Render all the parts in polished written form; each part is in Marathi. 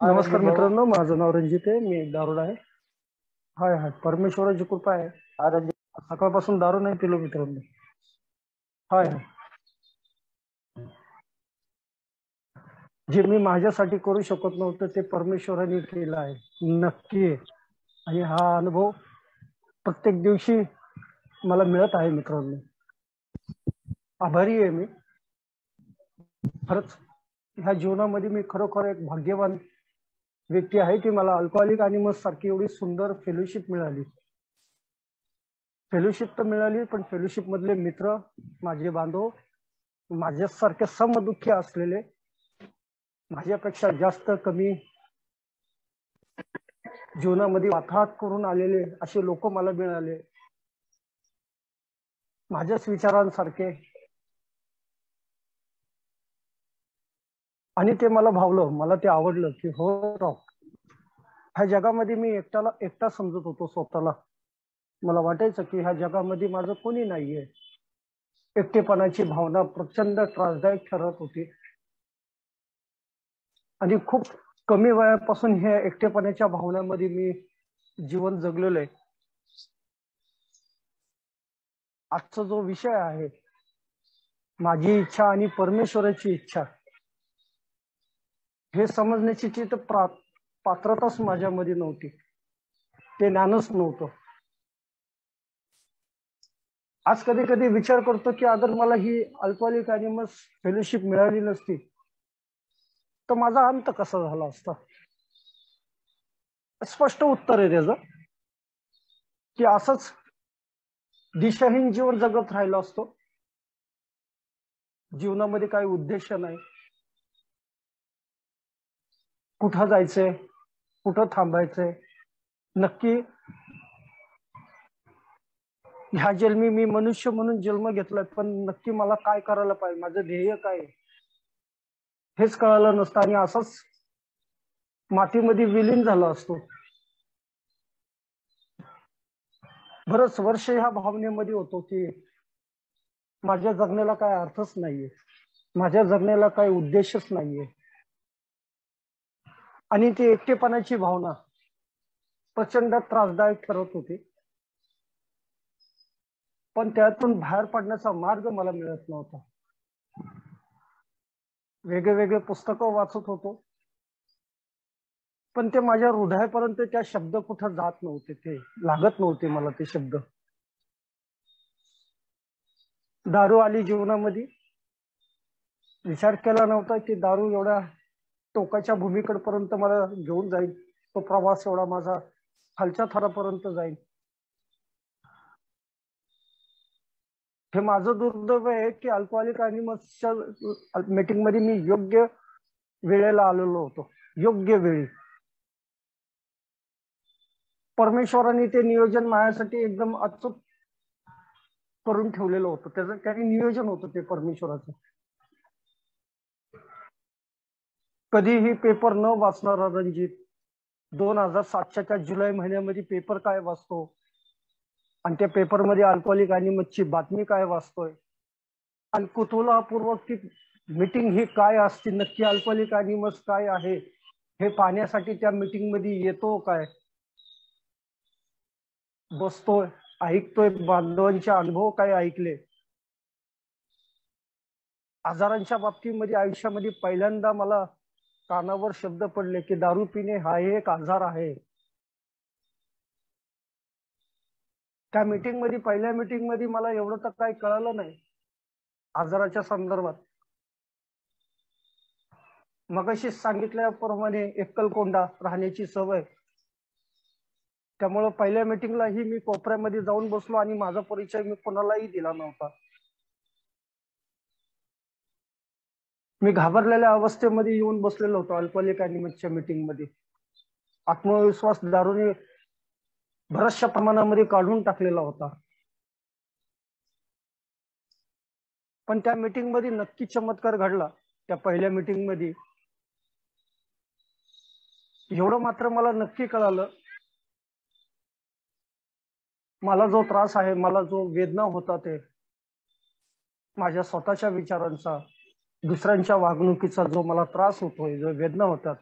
हा नमस्कार रणजित भाऊ. मित्रांनो, माझं नाव रणजित आहे. मी दारुड आहे. हाय हाय, परमेश्वराची कृपा आहे. हा रणजित. सकाळपासून दारू नाही पिलो मित्रांनो. हाय हाय. जे मी माझ्यासाठी करू शकत नव्हतं ते परमेश्वराने केलं आहे, नक्की आहे. आणि हा अनुभव प्रत्येक दिवशी मला मिळत आहे मित्रांनो. आभारी आहे मी. खरंच ह्या जीवनामध्ये मी खरोखर एक भाग्यवान व्यक्ती आहे की मला अल्कोहोलिक अनोनिमस सारखी एवढी सुंदर फेलोशिप मिळाली. फेलोशिप तर मिळाली, पण फेलोशिप मधले मित्र, माझे बांधव, माझ्यासारखे समदुःखी असलेले, माझ्यापेक्षा जास्त कमी जीवनामध्ये वाताहत करून आलेले असे लोक मला मिळाले, माझ्याच विचारांसारखे. आणि ते मला भावलं, मला ते आवडलं की हो राव, ह्या जगामध्ये मी एकटा समजत होतो स्वतःला. मला वाटायचं की ह्या जगामध्ये माझं कोणी नाहीये. एकटेपणाची भावना प्रचंड त्रासदायक ठरत होती. आणि खूप कमी वयापासून ह्या एकटेपणाच्या भावनामध्ये मी जीवन जगलेलो आहे. आजचा जो विषय आहे, माझी इच्छा आणि परमेश्वराची इच्छा, हे समजण्याची पात्रताच माझ्यामध्ये नव्हती, ते ज्ञानच नव्हतं. आज कधी कधी विचार करतो की अगर मला ही अल्कोहोलिक अनोनिमस फेलोशिप मिळाली नसती तर माझा अंत कसा झाला असता. स्पष्ट उत्तर आहे त्याचं की असंच दिशाहीन जीवन जगत राहिलो असतो. जीवनामध्ये काही उद्देश नाही, कुठं जायचंय, कुठं थांबायचंय, नक्की ह्या जन्मी मी मनुष्य म्हणून जन्म घेतलाय, पण नक्की मला काय करायला पाहिजे, माझं ध्येय काय, हेच कळालं नसतं. आणि असंच मातीमध्ये विलीन झाला असतो. बरंच वर्ष ह्या भावनेमध्ये होतो की माझ्या जगण्याला काय अर्थच नाहीये, माझ्या जगण्याला काही उद्देशच नाहीये. आणि ती एकटेपणाची भावना प्रचंड त्रासदायक ठरत होती. पण त्यातून बाहेर पडण्याचा मार्ग मला मिळत नव्हता. वेगवेगळे पुस्तकं वाचत होतो, पण ते माझ्या हृदयापर्यंत त्या शब्द कुठं जात नव्हते, ते लागत नव्हते मला ते शब्द. दारू आली जीवनामध्ये, विचार केला नव्हता की दारू एवढ्या टोकाच्या भूमीकडपर्यंत मला घेऊन जाईल, तो प्रवास एवढा माझा खालच्या थरापर्यंत जाईल. हे माझं दुर्दैव आहे की अल्कोहोलिक अनोनिमसच्या मीटिंग मध्ये मी योग्य वेळेला आलेलो होतो, योग्य वेळी. परमेश्वराने ते नियोजन माझ्यासाठी एकदम अचूक करून ठेवलेलं होतं. त्याचं काही नियोजन होतं ते परमेश्वराचं. कधीही पेपर न वाचणारा रणजित 2007च्या जुलै महिन्यामध्ये पेपर काय वाचतो, आणि त्या पेपरमध्ये अल्कोहोलिक अनोनिमसची बातमी काय वाचतोय, आणि कुतूहलपूर्वक ती मीटिंग ही काय असते, नक्की अल्कोहोलिक अनोनिमस काय आहे हे पाहण्यासाठी त्या मीटिंग मध्ये येतो काय, बसतोय, ऐकतोय, बांधवांचे अनुभव काय ऐकले. आजारांच्या बाबतीमध्ये आयुष्यामध्ये पहिल्यांदा मला कानावर शब्द पडले की दारू पिणे हा एक आजार आहे. त्या मीटिंग मध्ये, पहिल्या मीटिंग मध्ये मला एवढं तर काही कळालं नाही आजाराच्या संदर्भात. मगाशी सांगितल्याप्रमाणे एकलकोंडा राहण्याची सवय, त्यामुळे पहिल्या मीटिंगलाही मी कोपऱ्यामध्ये जाऊन बसलो आणि माझा परिचय मी कोणालाही दिला नव्हता. मी घाबरलेल्या अवस्थेमध्ये येऊन बसलेलो होतो अल्कोहोलिक अनोनिमसच्या मीटिंग मध्ये. आत्मविश्वास दारूने बऱ्याचशा प्रमाणामध्ये काढून टाकलेला होता. पण त्या मीटिंग मध्ये नक्की चमत्कार घडला. त्या पहिल्या मीटिंग मध्ये एवढं मात्र मला नक्की कळालं, मला जो त्रास आहे, मला जो वेदना होता, ते माझ्या स्वतःच्या विचारांचा, दुसऱ्यांच्या वागणुकीचा जो मला त्रास होतोय, जो वेदना होतात,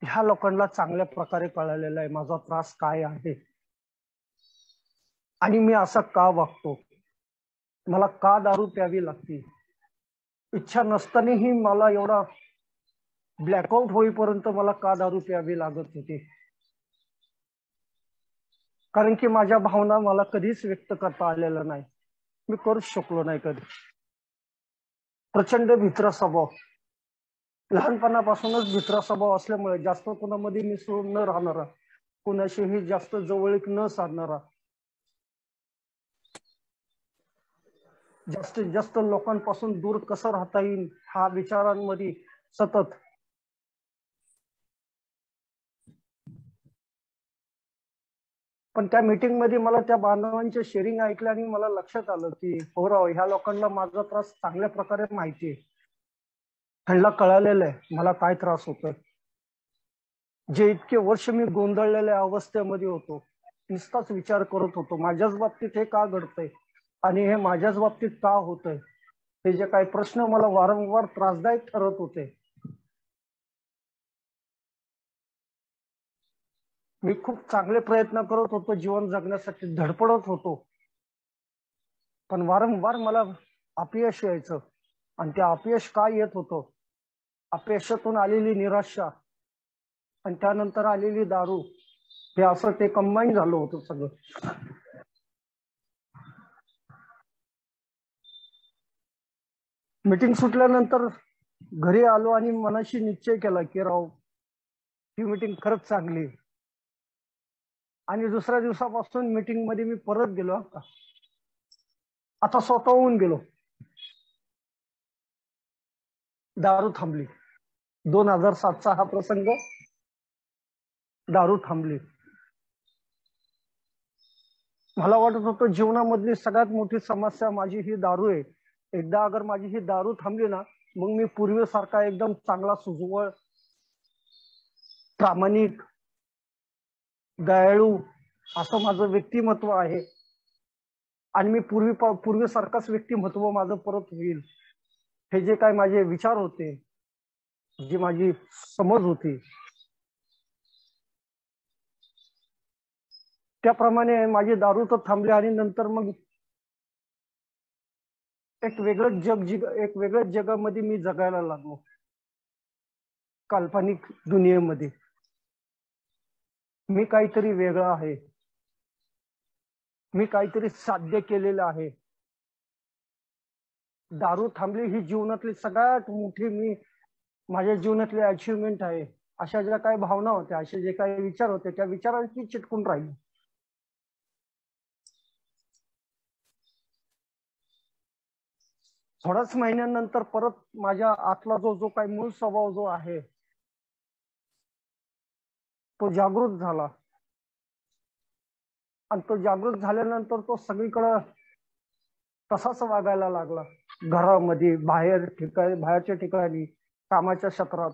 ह्या लोकांना चांगल्या प्रकारे कळलेला आहे माझा त्रास काय आहे आणि मी असा का वागतो, मला का दारू प्यावी लागते, इच्छा नसतानाही मला एवढा ब्लॅकआउट होईपर्यंत मला का दारू प्यावी लागत होती. कारण की माझ्या भावना मला कधीच व्यक्त करता आलेल्या नाही, मी करूच शकलो नाही कधी. प्रचंड भित्र स्वभाव, लहानपणापासूनच भित्र स्वभाव असल्यामुळे जास्त कोणामध्ये मिसळून न राहणारा, कोणाशीही जास्त जवळीक न साधणारा, जास्तीत जास्त लोकांपासून दूर कसं राहता येईल हा विचारांमध्ये सतत. पण त्या मीटिंग मध्ये मला त्या बांधवांचे शेअरिंग ऐकलं आणि मला लक्षात आलं की हो राव, ह्या लोकांना माझा त्रास चांगल्या प्रकारे माहिती आहे, ह्यांना कळालेलं आहे मला काय त्रास होतोय. जे इतके वर्ष मी गोंधळलेल्या अवस्थेमध्ये होतो, नुसताच विचार करत होतो माझ्याच बाबतीत हे का घडतंय आणि हे माझ्याच बाबतीत का होतंय, हे जे काही प्रश्न मला वारंवार त्रासदायक ठरत होते, मी खूप चांगले प्रयत्न करत होतो जीवन जगण्यासाठी, धडपडत होतो, पण वारंवार मला अपयश यायचं. आणि ते अपयश काय येत होतं, अपयशातून आलेली निराशा आणि त्यानंतर आलेली दारू, हे असं ते कंबाईन झालं होतं सगळं. मीटिंग सुटल्यानंतर घरी आलो आणि मनाशी निश्चय केला की राव, ही मीटिंग खरंच चांगली. आणि दुसऱ्या दिवसापासून मीटिंग मध्ये मी परत गेलो, आता स्वतःहून गेलो. दारू थांबली. 2007चा हा प्रसंग, दारू थांबली. मला वाटत होतं जीवनामधली सगळ्यात मोठी समस्या माझी ही दारू आहे. एकदा अगर माझी ही दारू थांबली ना, मग मी पूर्वीसारखा एकदम चांगला, सुजवळ, प्रामाणिक, दयाळू असं माझं व्यक्तिमत्व आहे. आणि मी पूर्वीसारखाच व्यक्तिमत्व माझं परत होईल, हे जे काय माझे विचार होते, जी माझी समज होती, त्याप्रमाणे माझी दारू तर थांबली. आणि नंतर मग एक वेगळ्याच जगामध्ये मी जगायला लागलो, काल्पनिक दुनियेमध्ये. मी काहीतरी वेगळं आहे, मी काहीतरी साध्य केलेलं आहे. दारू थांबली ही जीवनातली सगळ्यात मोठी माझ्या जीवनातली अचिव्हमेंट आहे. अशा ज्या काही भावना होत्या, असे जे काही विचार होते, त्या विचारांची चिटकून राहिली. थोड्याच महिन्यानंतर परत माझ्या आतला जो काही मूळ स्वभाव जो आहे तो जागृत झाला. आणि तो जागृत झाल्यानंतर तो सगळीकडे तसाच वागायला लागला, घरामध्ये, बाहेरच्या ठिकाणी, कामाच्या क्षेत्रात.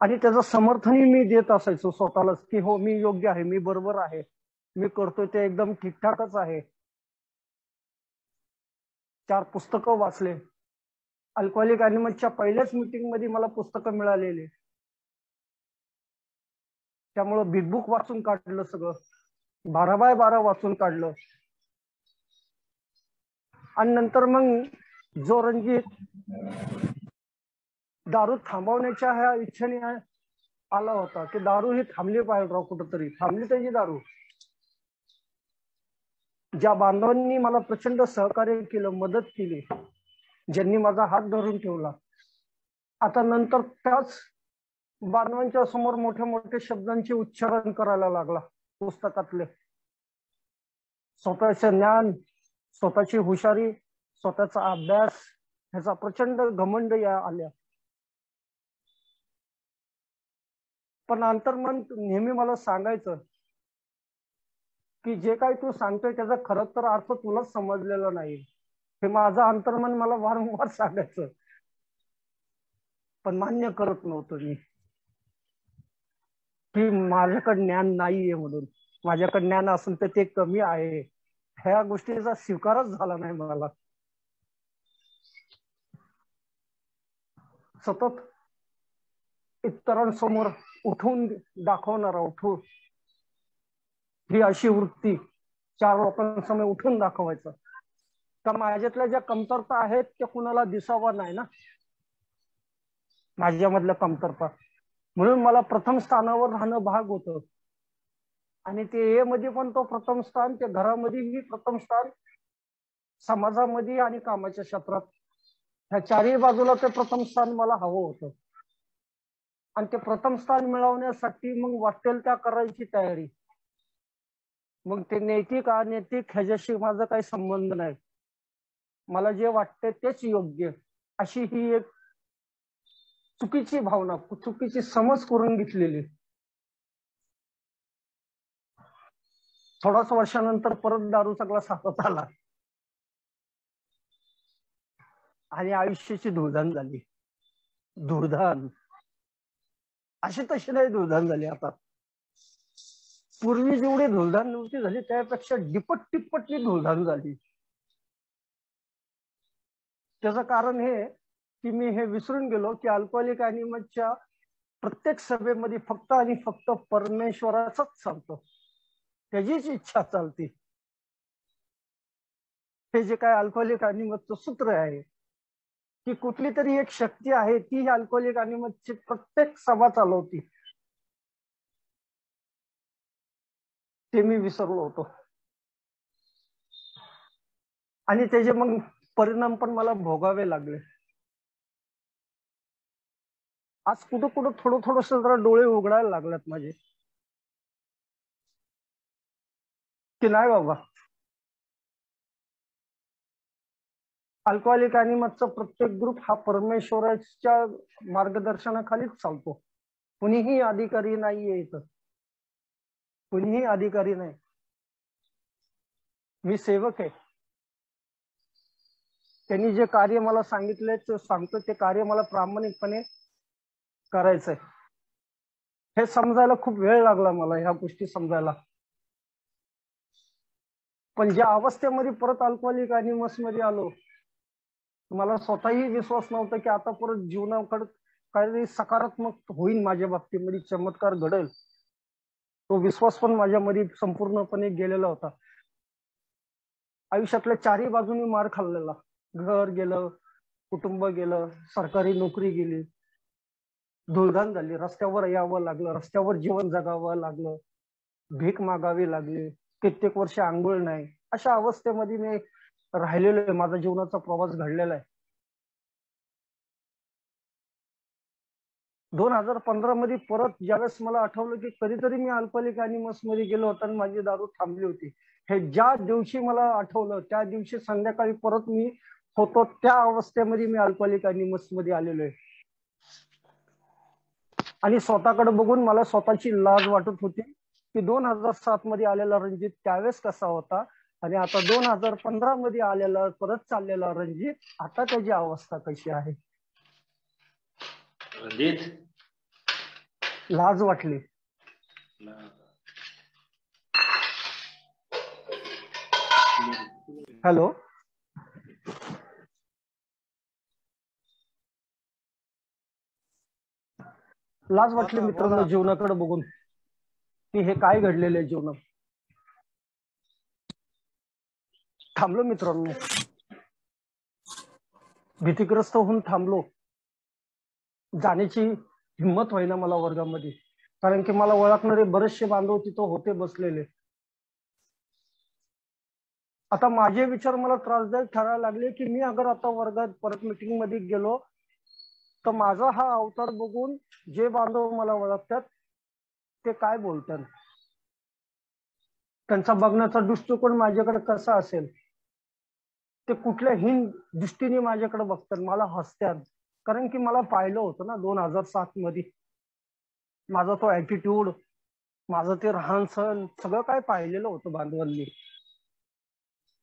आणि त्याचं समर्थनही मी देत असायचो स्वतःलाच की हो, मी योग्य आहे, मी बरोबर आहे, मी करतोय ते एकदम ठीकठाकच आहे. 4 पुस्तकं वाचले. अल्कोहोलिक अनोनिमसच्या पहिल्याच मीटिंग मध्ये मला पुस्तकं मिळालेली, त्यामुळं बिग बुक वाचून काढलं, सगळं 12x12 वाचून काढलं. आणि नंतर मग जो रणजित दारू थांबवण्याच्या ह्या इच्छेने आला होता की दारू ही थांबली पाहिजे राव, कुठंतरी थांबली त्याची दारू. ज्या बांधवांनी मला प्रचंड सहकार्य केलं, मदत केली, ज्यांनी माझा हात धरून ठेवला, आता नंतर त्याच बांधवांच्या समोर मोठ्या मोठ्या शब्दांचे उच्चारण करायला लागला पुस्तकातले. स्वतःचे ज्ञान, स्वतःची हुशारी, स्वतःचा अभ्यास, ह्याचा प्रचंड घमंड आल्या. पण अंतर्मन नेहमी मला सांगायचं की जे काही तू सांगतोय त्याचा खरं तर अर्थ तुलाच समजलेला नाही, हे माझं अंतर्मन मला वारंवार सांगायचं. पण मान्य करत नव्हतो मी की माझ्याकडे ज्ञान नाहीये म्हणून. माझ्याकडे ज्ञान असेल तर ते कमी आहे, ह्या गोष्टीचा स्वीकारच झाला नाही मला. सतत इतरांसमोर उठवून दाखवणारा, उठवून ही अशी वृत्ती, 4 लोकांसमोर उठून दाखवायचं. तर माझ्यातल्या ज्या कमतरता आहेत त्या कुणाला दिसावा नाही ना, माझ्यामधल्या कमतरता. म्हणून मला प्रथम स्थानावर राहणं भाग होतं. आणि ते ए मध्ये पण तो प्रथम स्थान, ते घरामध्येही प्रथम स्थान, समाजामध्ये आणि कामाच्या क्षेत्रात, ह्या चारही बाजूला ते प्रथम स्थान मला हवं होतं. आणि ते प्रथम स्थान मिळवण्यासाठी मग वाटेल त्या करायची तयारी. मग ते नैतिक अनैतिक ह्याच्याशी माझा काही संबंध नाही. मला जे वाटते तेच योग्य, अशी ही एक चुकीची भावना, चुकीची समज करून घेतलेली. थोड्याच वर्षानंतर परत दारूचा ग्लास हातात आला आणि आयुष्याची धुळधाण झाली. धुळधाण अशी तशी नाही धुळधाण झाली. आता पूर्वी जेवढी धुळधाण नव्हती झाली त्यापेक्षा टिप्पटली धुळधाण झाली. त्याचं कारण हे की मी हे विसरून गेलो की अल्कोहोलिक अनोनिमसच्या प्रत्येक सभेमध्ये फक्त आणि फक्त परमेश्वराचंच चालतं, त्याचीच इच्छा चालते. हे जे काय अल्कोहोलिक अनोनिमसचं सूत्र आहे की कुठली तरी एक शक्ती आहे ती अल्कोहोलिक अनोनिमसची प्रत्येक सभा चालवती, ते मी विसरलो होतो. आणि त्याचे मग परिणाम पण मला भोगावे लागले. आज कुठं कुठं थोडस जरा डोळे उघडायला लागलेत माझे की नाही बाबा, अल्कोहोलिक अनोनिमसचा प्रत्येक ग्रुप हा परमेश्वराच्या मार्गदर्शनाखालीच चालतो. कुणीही अधिकारी नाहीये इथं, कुणीही अधिकारी नाही. मी सेवक आहे. त्यांनी जे कार्य मला सांगितले ते सांगतो, ते कार्य मला प्रामाणिकपणे करायचंय. हे समजायला खूप वेळ लागला मला, ह्या गोष्टी समजायला. पण ज्या अवस्थेमध्ये परत अल्कोहोलिक अनोनिमस मध्ये आलो, मला स्वतःही विश्वास नव्हता की आता परत जीवनाकडे काहीतरी सकारात्मक होईल, माझ्या बाबतीमध्ये चमत्कार घडेल. तो विश्वास पण माझ्यामध्ये संपूर्णपणे गेलेला होता. आयुष्यातल्या चारही बाजूनी मार खाल्लेला. घर गेलं, कुटुंब गेलं, सरकारी नोकरी गेली, धुळधाण झाली, रस्त्यावर यावं लागलं, रस्त्यावर जीवन जगावं लागलं, भीक मागावी लागली, कित्येक वर्ष आंघोळ नाही, अशा अवस्थेमध्ये मी राहिलेलो आहे. माझा जीवनाचा प्रवास घडलेला आहे. 2015 मध्ये परत ज्यावेळेस मला आठवलं की कधीतरी मी अल्कोहोलिक अनोनिमस मध्ये गेलो होतो आणि माझी दारू थांबली होती, हे ज्या दिवशी मला आठवलं त्या दिवशी संध्याकाळी परत मी होतो त्या अवस्थेमध्ये मी अल्कोहोलिक अनोनिमस मध्ये आलेलो आहे. आणि स्वतःकडे बघून मला स्वतःची लाज वाटत होती की 2007 मध्ये आलेला रणजित त्यावेळेस कसा होता आणि आता 2015 मध्ये आलेला परत चाललेला रणजित आता त्याची अवस्था कशी आहे. लाज वाटली. हॅलो, लाज वाटली मित्रांनो जीवनाकडे बघून की हे काय घडलेलं आहे जीवनात. थांबलो मित्रांनो, भीतीग्रस्त होऊन थांबलो. जाण्याची हिंमत होईना मला वर्गामध्ये, कारण की मला ओळखणारे बरेचसे बांधव तिथं होते बसलेले. आता माझे विचार मला त्रासदायक ठरायला लागले की मी अगर आता वर्गात परत मीटिंग मध्ये गेलो तर माझा हा अवतार बघून जे बांधव मला ओळखतात ते काय बोलतात, त्यांचा बघण्याचा दृष्टिकोन माझ्याकडे कसा असेल, ते कुठल्याही दृष्टीने माझ्याकडे बघतात, मला हसतात. कारण की मला पाहिलं होतं ना 2007 मध्ये माझा तो ऍटिट्यूड, माझं ते राहण सहन सगळं काय पाहिलेलं होतं बांधवांनी.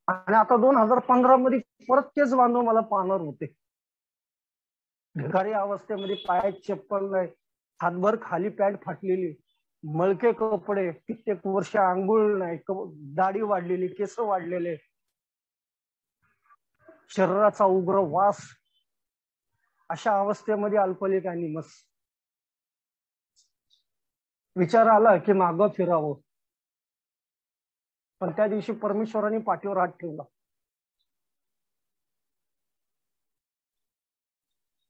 आणि आता 2015 मध्ये परत तेच बांधव मला पाहणार होते. भिकारी अवस्थेमध्ये, पायात चप्पल नाही, हातभर खाली पॅन्ट फाटलेली, मळके कपडे, कित्येक वर्ष आंघोळ नाही, दाढी वाढलेली, केस वाढलेले, शरीराचा उग्र वास, अशा अवस्थेमध्ये अल्कोहोलिक अॅनिमस. विचार आला की मागं फिरावं, पण त्या दिवशी परमेश्वराने पाठीवर हात ठेवला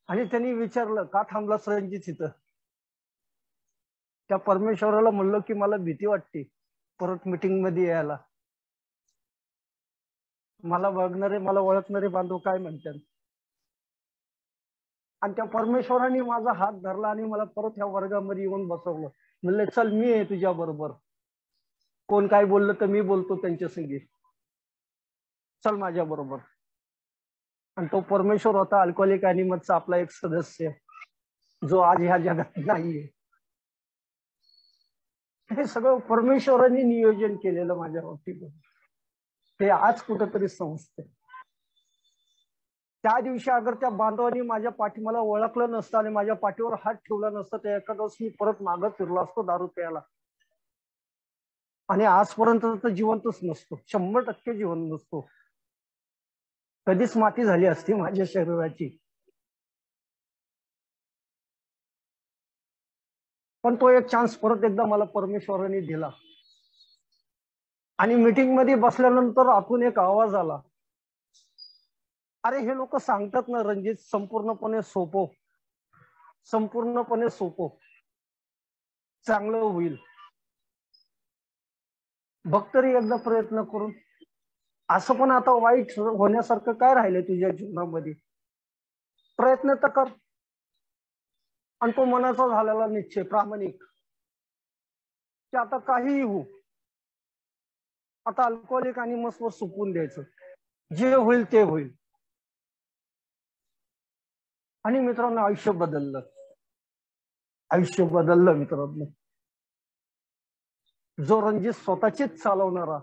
आणि त्यांनी विचारलं, का थांबला रणजित इथं? त्या परमेश्वराला म्हणलं की मला भीती वाटते परत मीटिंग मध्ये यायला. मला बघणारे, मला ओळखणारे बांधव काय म्हणतात. आणि त्या परमेश्वराने माझा हात धरला आणि मला परत ह्या वर्गामध्ये येऊन बसवलं. म्हणले, चल मी आहे तुझ्या बरोबर. कोण काय बोललं तर मी बोलतो त्यांच्या संगी, चल माझ्या बरोबर. आणि तो परमेश्वर होता अल्कोहोलिक अॅनिमसचा आपला एक सदस्य, जो आज ह्या जगात नाहीये. हे सगळं परमेश्वरांनी नियोजन केलेलं माझ्या बाबतीत. ते आज कुठंतरी समजते. त्या दिवशी अगर त्या बांधवांनी माझ्या पाठी मला ओळखलं नसतं आणि माझ्या पाठीवर हात ठेवला नसतं, तर एखाद दिवस मी परत मागं फिरलो असतो दारू प्यायला. आणि आजपर्यंत तर जिवंतच नसतो, 100% जिवंत नसतो. कधीच माती झाली असती माझ्या शरीराची. पण तो एक चान्स परत एकदा मला परमेश्वराने दिला. आणि मीटिंग मध्ये बसल्यानंतर आतून एक आवाज आला, अरे हे लोक सांगतात ना रणजित, संपूर्णपणे सोपो, संपूर्णपणे सोपो, चांगलं होईल. बघ तरी एकदा प्रयत्न करून. असं पण आता वाईट होण्यासारखं काय राहिलंय तुझ्या जीवनामध्ये? प्रयत्न तर कर. आणि तो मनाचा झालेला निश्चय प्रामाणिक की आता काहीही होऊ, आता अल्कोहोलिक आणि मस्वर सुकून द्यायचं, जे होईल ते होईल. आणि मित्रांनो, आयुष्य बदललं, आयुष्य बदललं मित्रांनो. जो रणजित स्वतःचीच चालवणारा,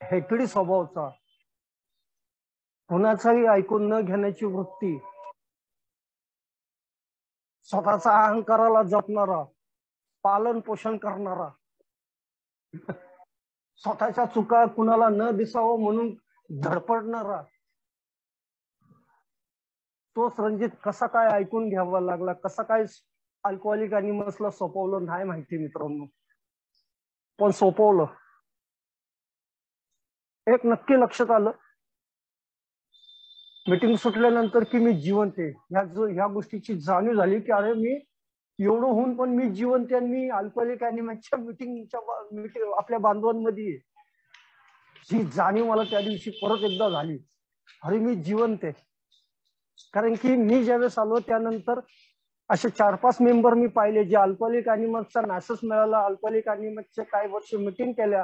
हेकडी स्वभावचा, कुणाचाही ऐकून न घेण्याची वृत्ती, स्वतःचा अहंकाराला जपणारा, पालन पोषण करणारा, स्वतःच्या चुका कुणाला न दिसावं म्हणून धडपडणारा, तोच रणजित कसा काय ऐकून घ्यावा लागला, कसा काय अल्कोहोलिक अॅनिमसला सोपवलं नाही माहिती मित्रांनो. पण सोपवलं. एक नक्की लक्षात आलं मीटिंग सुटल्यानंतर की मी जिवंत आहे. ह्या गोष्टीची जाणीव झाली की अरे मी एवढं होऊन पण मी जिवंत आहे. मी अल्कोहोलिक अॅनिमसच्या मीटिंग आपल्या बांधवांमध्ये, ही जाणीव मला त्या दिवशी परत एकदा झाली, अरे मी जिवंत आहे. कारण की मी ज्यावेळेस आलो त्यानंतर असे 4-5 मेंबर मी पाहिले जे अल्कोहोलिक अॅनिमसचा मॅसेज मिळाला, अल्कोहोलिक अॅनिमसचे काही वर्ष मीटिंग केल्या,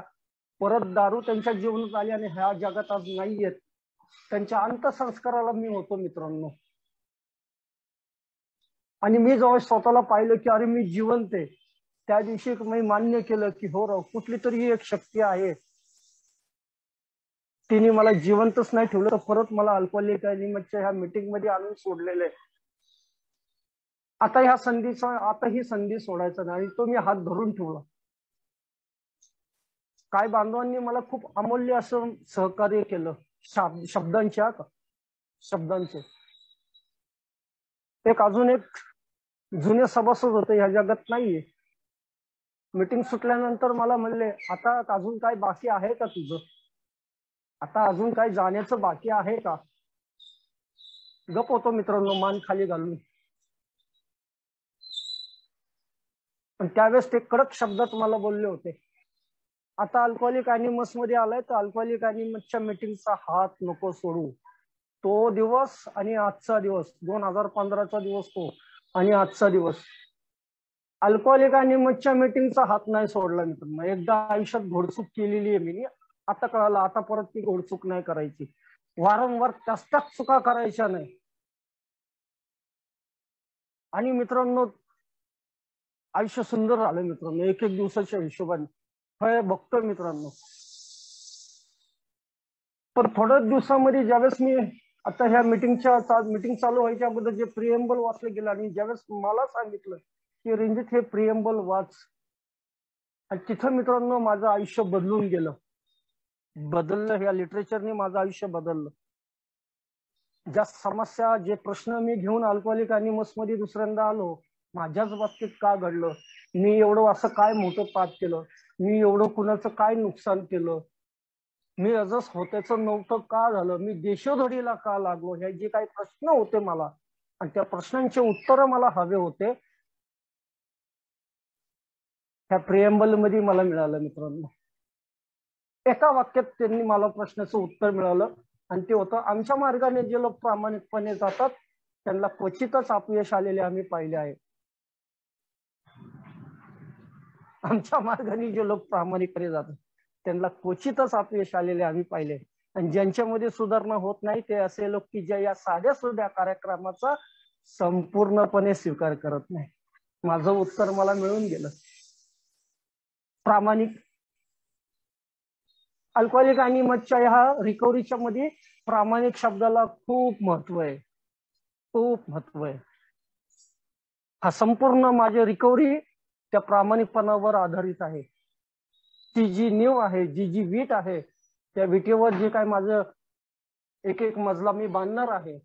परत दारू त्यांच्या जीवनात आली आणि ह्या जगात आज नाहीयेत. त्यांच्या अंत्यसंस्काराला मी होतो मित्रांनो. आणि मी जेव्हा स्वतःला पाहिलं की अरे मी जिवंत आहे, त्या दिवशी मी मान्य केलं की हो राव, कुठली तरी एक शक्ती आहे, तिने मला जिवंतच नाही ठेवलं तर परत मला अल्कोहोलिक अॅनिमसच्या ह्या मीटिंग मध्ये आणून सोडलेलं आहे. आता ही संधी सोडायचं नाही. तो मी हात धरून ठेवला. काय बांधवांनी मला खूप अमूल्य असं सहकार्य केलं, शब्दांचे. अजून एक जुने सभासद होते, ह्या जगात नाहीये. मीटिंग सुटल्यानंतर मला म्हणले, आता अजून काय बाकी आहे का तुझं? आता अजून काय जाण्याचं बाकी आहे का? गप होतो मित्रांनो, मान खाली घालून. पण त्यावेळेस ते कडक शब्दात मला बोलले होते, आता अल्कोहोलिक अॅनिमस मध्ये आलाय तर अल्कोहोलिक अॅनिमसच्या मीटिंगचा हात नको सोडू. तो दिवस आणि आजचा दिवस, 2015चा दिवस तो आणि आजचा दिवस, अल्कोहोलिक अॅनिमसच्या मीटिंगचा हात नाही सोडला मित्रांनो. एकदा आयुष्यात घोडचूक केलेली आहे मी, आता कळालं, आता परत ती घोडचूक नाही करायची. वारंवार त्याच चुका करायच्या नाही. आणि मित्रांनो, आयुष्य सुंदर झालं मित्रांनो, एक दिवसाच्या हिशोबाने. हे बघतोय मित्रांनो. पण थोड्या दिवसामध्ये ज्यावेळेस मी आता ह्या मीटिंग चालू व्हायच्या अगोदर जे प्रिएम्बल वाचलं गेलं आणि ज्यावेळेस मला सांगितलं की रणजित हे प्रिएम्बल वाच, आणि तिथं मित्रांनो माझं आयुष्य बदलून गेलं. ह्या लिटरेचरने माझं आयुष्य बदललं. ज्या समस्या जे प्रश्न मी घेऊन अल्कोहोलिक अनोनिमस मध्ये दुसऱ्यांदा आलो, माझ्याच बाबतीत का घडलं, मी एवढं असं काय मोठं पाप केलं, मी एवढं कुणाचं काय नुकसान केलं, मी अजस होत्याचं नव्हतं का झालं, मी देशोधडीला का लागलो, हे जे काही प्रश्न होते मला आणि त्या प्रश्नांचे उत्तर मला हवे होते, ह्या प्रिएम्बल मध्ये मला मिळालं मित्रांनो. एका वाक्यात त्यांनी मला प्रश्नाचं उत्तर मिळालं आणि ते होतं, आमच्या मार्गाने जे लोक प्रामाणिकपणे जातात त्यांना क्वचितच अपयश आलेले आम्ही पाहिले आहे. आमच्या मार्गाने जे लोक प्रामाणिकपणे जातात त्यांना क्वचितच अपयश आलेले आम्ही पाहिले. आणि ज्यांच्यामध्ये सुधारणा होत नाही ते असे लोक की जे या साध्या सुध्या कार्यक्रमाचा संपूर्णपणे स्वीकार करत नाही. माझं उत्तर मला मिळून गेलं. प्रामाणिक अल्कोहोलिक अनोनिमसच्या ह्या रिकव्हरीच्या मध्ये प्रामाणिक शब्दाला खूप महत्व आहे, खूप महत्व आहे. हा संपूर्ण माझी रिकव्हरी त्या प्रामाणिकपणावर आधारित आहे. ती जी नीव आहे, जी वीट आहे, त्या विटेवर जे काय माझं एक एक मजला मी बांधणार आहे,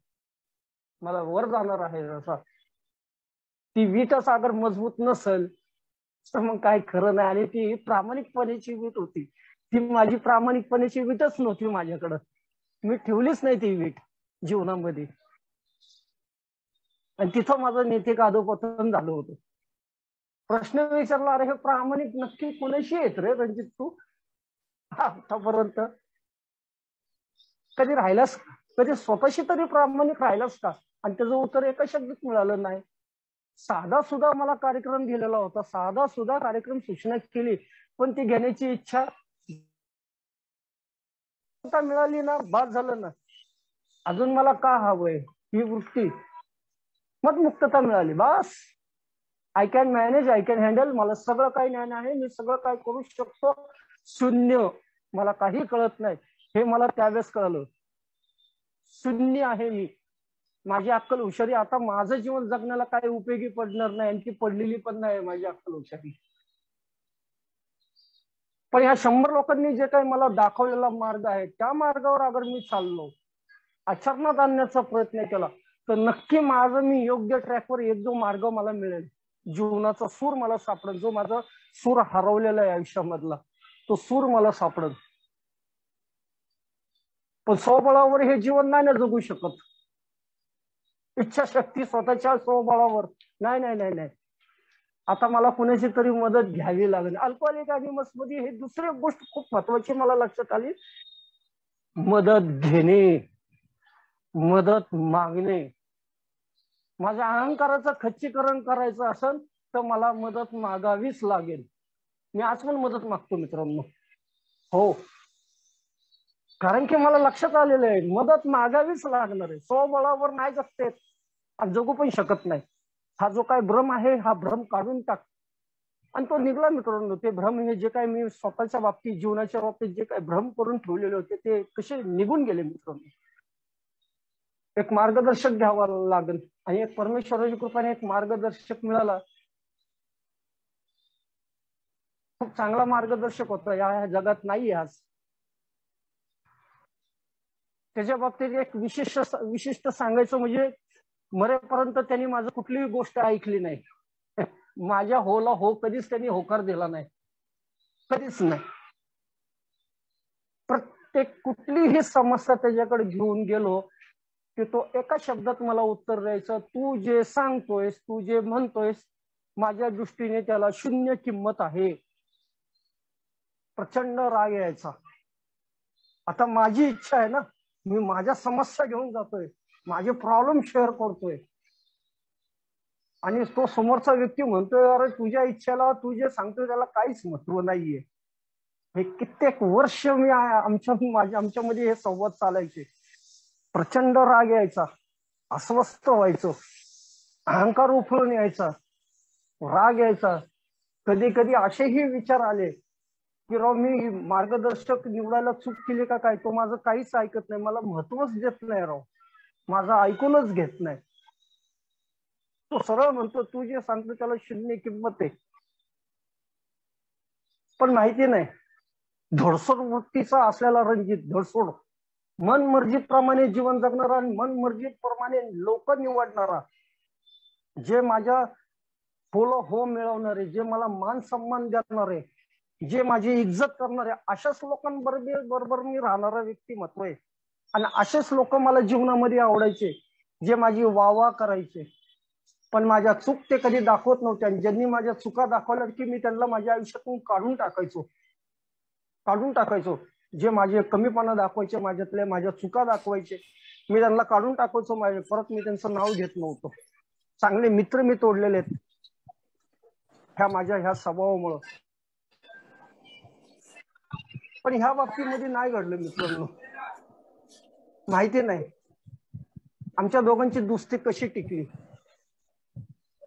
मला वर जाणार आहे, जसा ती वीटच अगर मजबूत नसेल तर मग काय खरं नाही. आणि ती प्रामाणिकपणेची वीट होती, ती माझी प्रामाणिकपणेची वीटच नव्हती माझ्याकडं, मी ठेवलीच नाही ती वीट जीवनामध्ये. आणि तिथं माझं नैतिक अधोपतन झालं होतं. प्रश्न विचारला, अरे हे प्रामाणिक नक्की कोणाशी येत रे रणजित, तू आतापर्यंत कधी राहिलास, कधी स्वतःशी तरी प्रामाणिक राहिलास का? आणि त्याचं उत्तर एका शब्दात मिळालं नाही. साधा सुद्धा मला कार्यक्रम दिलेला होता, साधा सुद्धा कार्यक्रम सूचना केली, पण ती घेण्याची इच्छा मिळाली ना, बाद झालं ना. अजून मला का हवंय ही वृत्ती, मग मुक्तता मिळाली, बस. I can manage, I can handle, मला सगळं काही ज्ञान आहे, मी सगळं काय करू शकतो, शून्य, मला काही कळत नाही, हे मला त्यावेळेस कळलं. शून्य आहे मी, माझी अक्कल हुशारी आता माझं जीवन जगण्याला काही उपयोगी पडणार नाही, आणि ती पडलेली पण नाही माझी अक्कल हुशारी. पण ह्या 100 लोकांनी जे काही मला दाखवलेला मार्ग आहे, त्या मार्गावर अगर मी चाललो, आचरणात आणण्याचा प्रयत्न केला, तर नक्की माझं मी योग्य ट्रॅकवर एक जो मार्ग मला मिळेल, जीवनाचा सूर मला सापडेल, जो माझा सूर हरवलेला आहे आयुष्यामधला, तो सूर मला सापडेल. पण स्वबळावर हे जीवन नाही ना जगू शकत, इच्छाशक्ती स्वतःच्या स्वबळावर नाही नाही नाही नाही. आता मला कुणाची तरी मदत घ्यावी लागेल. अल्कोहोलिक अनोनिमस मध्ये हे दुसरी गोष्ट खूप महत्वाची मला लक्षात आली, मदत घेणे, मदत मागणे. माझ्या अहंकाराचं खच्चीकरण करायचं असेल तर मला मदत मागावीच लागेल. मी आज पण मदत मागतो मित्रांनो, हो, कारण की मला लक्षात आलेलं आहे मदत मागावीच लागणार आहे. स्वबळावर नाही जगते आणि जगू पण शकत नाही. हा जो काय भ्रम आहे, हा भ्रम काढून टाक. आणि तो निघला मित्रांनो. ते भ्रम हे जे काय मी स्वतःच्या बाबतीत, जीवनाच्या बाबतीत जे काय भ्रम करून ठेवलेले होते, ते कसे निघून गेले मित्रांनो. एक मार्गदर्शक घ्यावा लागेल, आणि एक परमेश्वराच्या कृपेने एक मार्गदर्शक मिळाला. खूप चांगला मार्गदर्शक होता, या जगात नाही आज. त्याच्या बाबतीत एक विशिष्ट सांगायचं म्हणजे, मरेपर्यंत त्यांनी माझं कुठलीही गोष्ट ऐकली नाही. माझ्या होला हो कधीच त्यांनी होकार दिला नाही, कधीच नाही. प्रत्येक कुठलीही समस्या त्याच्याकडे घेऊन गेलो की तो एका शब्दात मला उत्तर द्यायचं, तू जे सांगतोयस, तू जे म्हणतोयस, माझ्या दृष्टीने त्याला शून्य किंमत आहे. प्रचंड राग यायचा. आता माझी इच्छा आहे ना, मी माझ्या समस्या घेऊन जातोय, माझे प्रॉब्लेम शेअर करतोय, आणि तो समोरचा व्यक्ती म्हणतोय, अरे तुझ्या इच्छेला, तू जे सांगतोय त्याला काहीच महत्व नाहीये. हे कित्येक वर्ष मी आमच्यामध्ये हे संवाद चालायचे. प्रचंड राग यायचा, अस्वस्थ व्हायचो, अहंकार उफळून यायचा, राग यायचा. कधी कधी असेही विचार आले की राव, मी मार्गदर्शक निवडायला चूक केली का काय, तो माझं काहीच ऐकत नाही, मला महत्वच देत नाही राव, माझं ऐकूनच घेत नाही. तो सरळ म्हणतो, तू जे सांगतो त्याला शून्य किंमत आहे. पण माहिती नाही, धडसोड वृत्तीचा असलेला रणजित, धडसोड मनमर्जीप्रमाणे जीवन जगणारा आणि मनमर्जीप्रमाणे लोक निवडणारा, जे माझ्या फॉलो हो मिळवणारे, जे मला मान सन्मान देणारे, जे माझी इज्जत करणारे, अशाच लोकांबरोबर मी राहणारा व्यक्तिमत्व आहे. आणि असेच लोक मला जीवनामध्ये आवडायचे, जे माझी वाह करायचे. पण माझ्या चूक ते कधी दाखवत नव्हते, आणि ज्यांनी माझ्या चुका दाखवल्या की मी त्यांना माझ्या आयुष्यातून काढून टाकायचो. जे माझे कमीपणा दाखवायचे, माझ्या चुका दाखवायचे, मी त्यांना काढून टाकायचो. परत मी त्यांचं नाव घेत नव्हतो. चांगले मित्र मी तोडलेले आहेत ह्या स्वभावामुळं. पण ह्या बाबतीमध्ये नाही घडलं मित्रांनो. माहिती नाही आमच्या दोघांची दोस्ती कशी टिकली,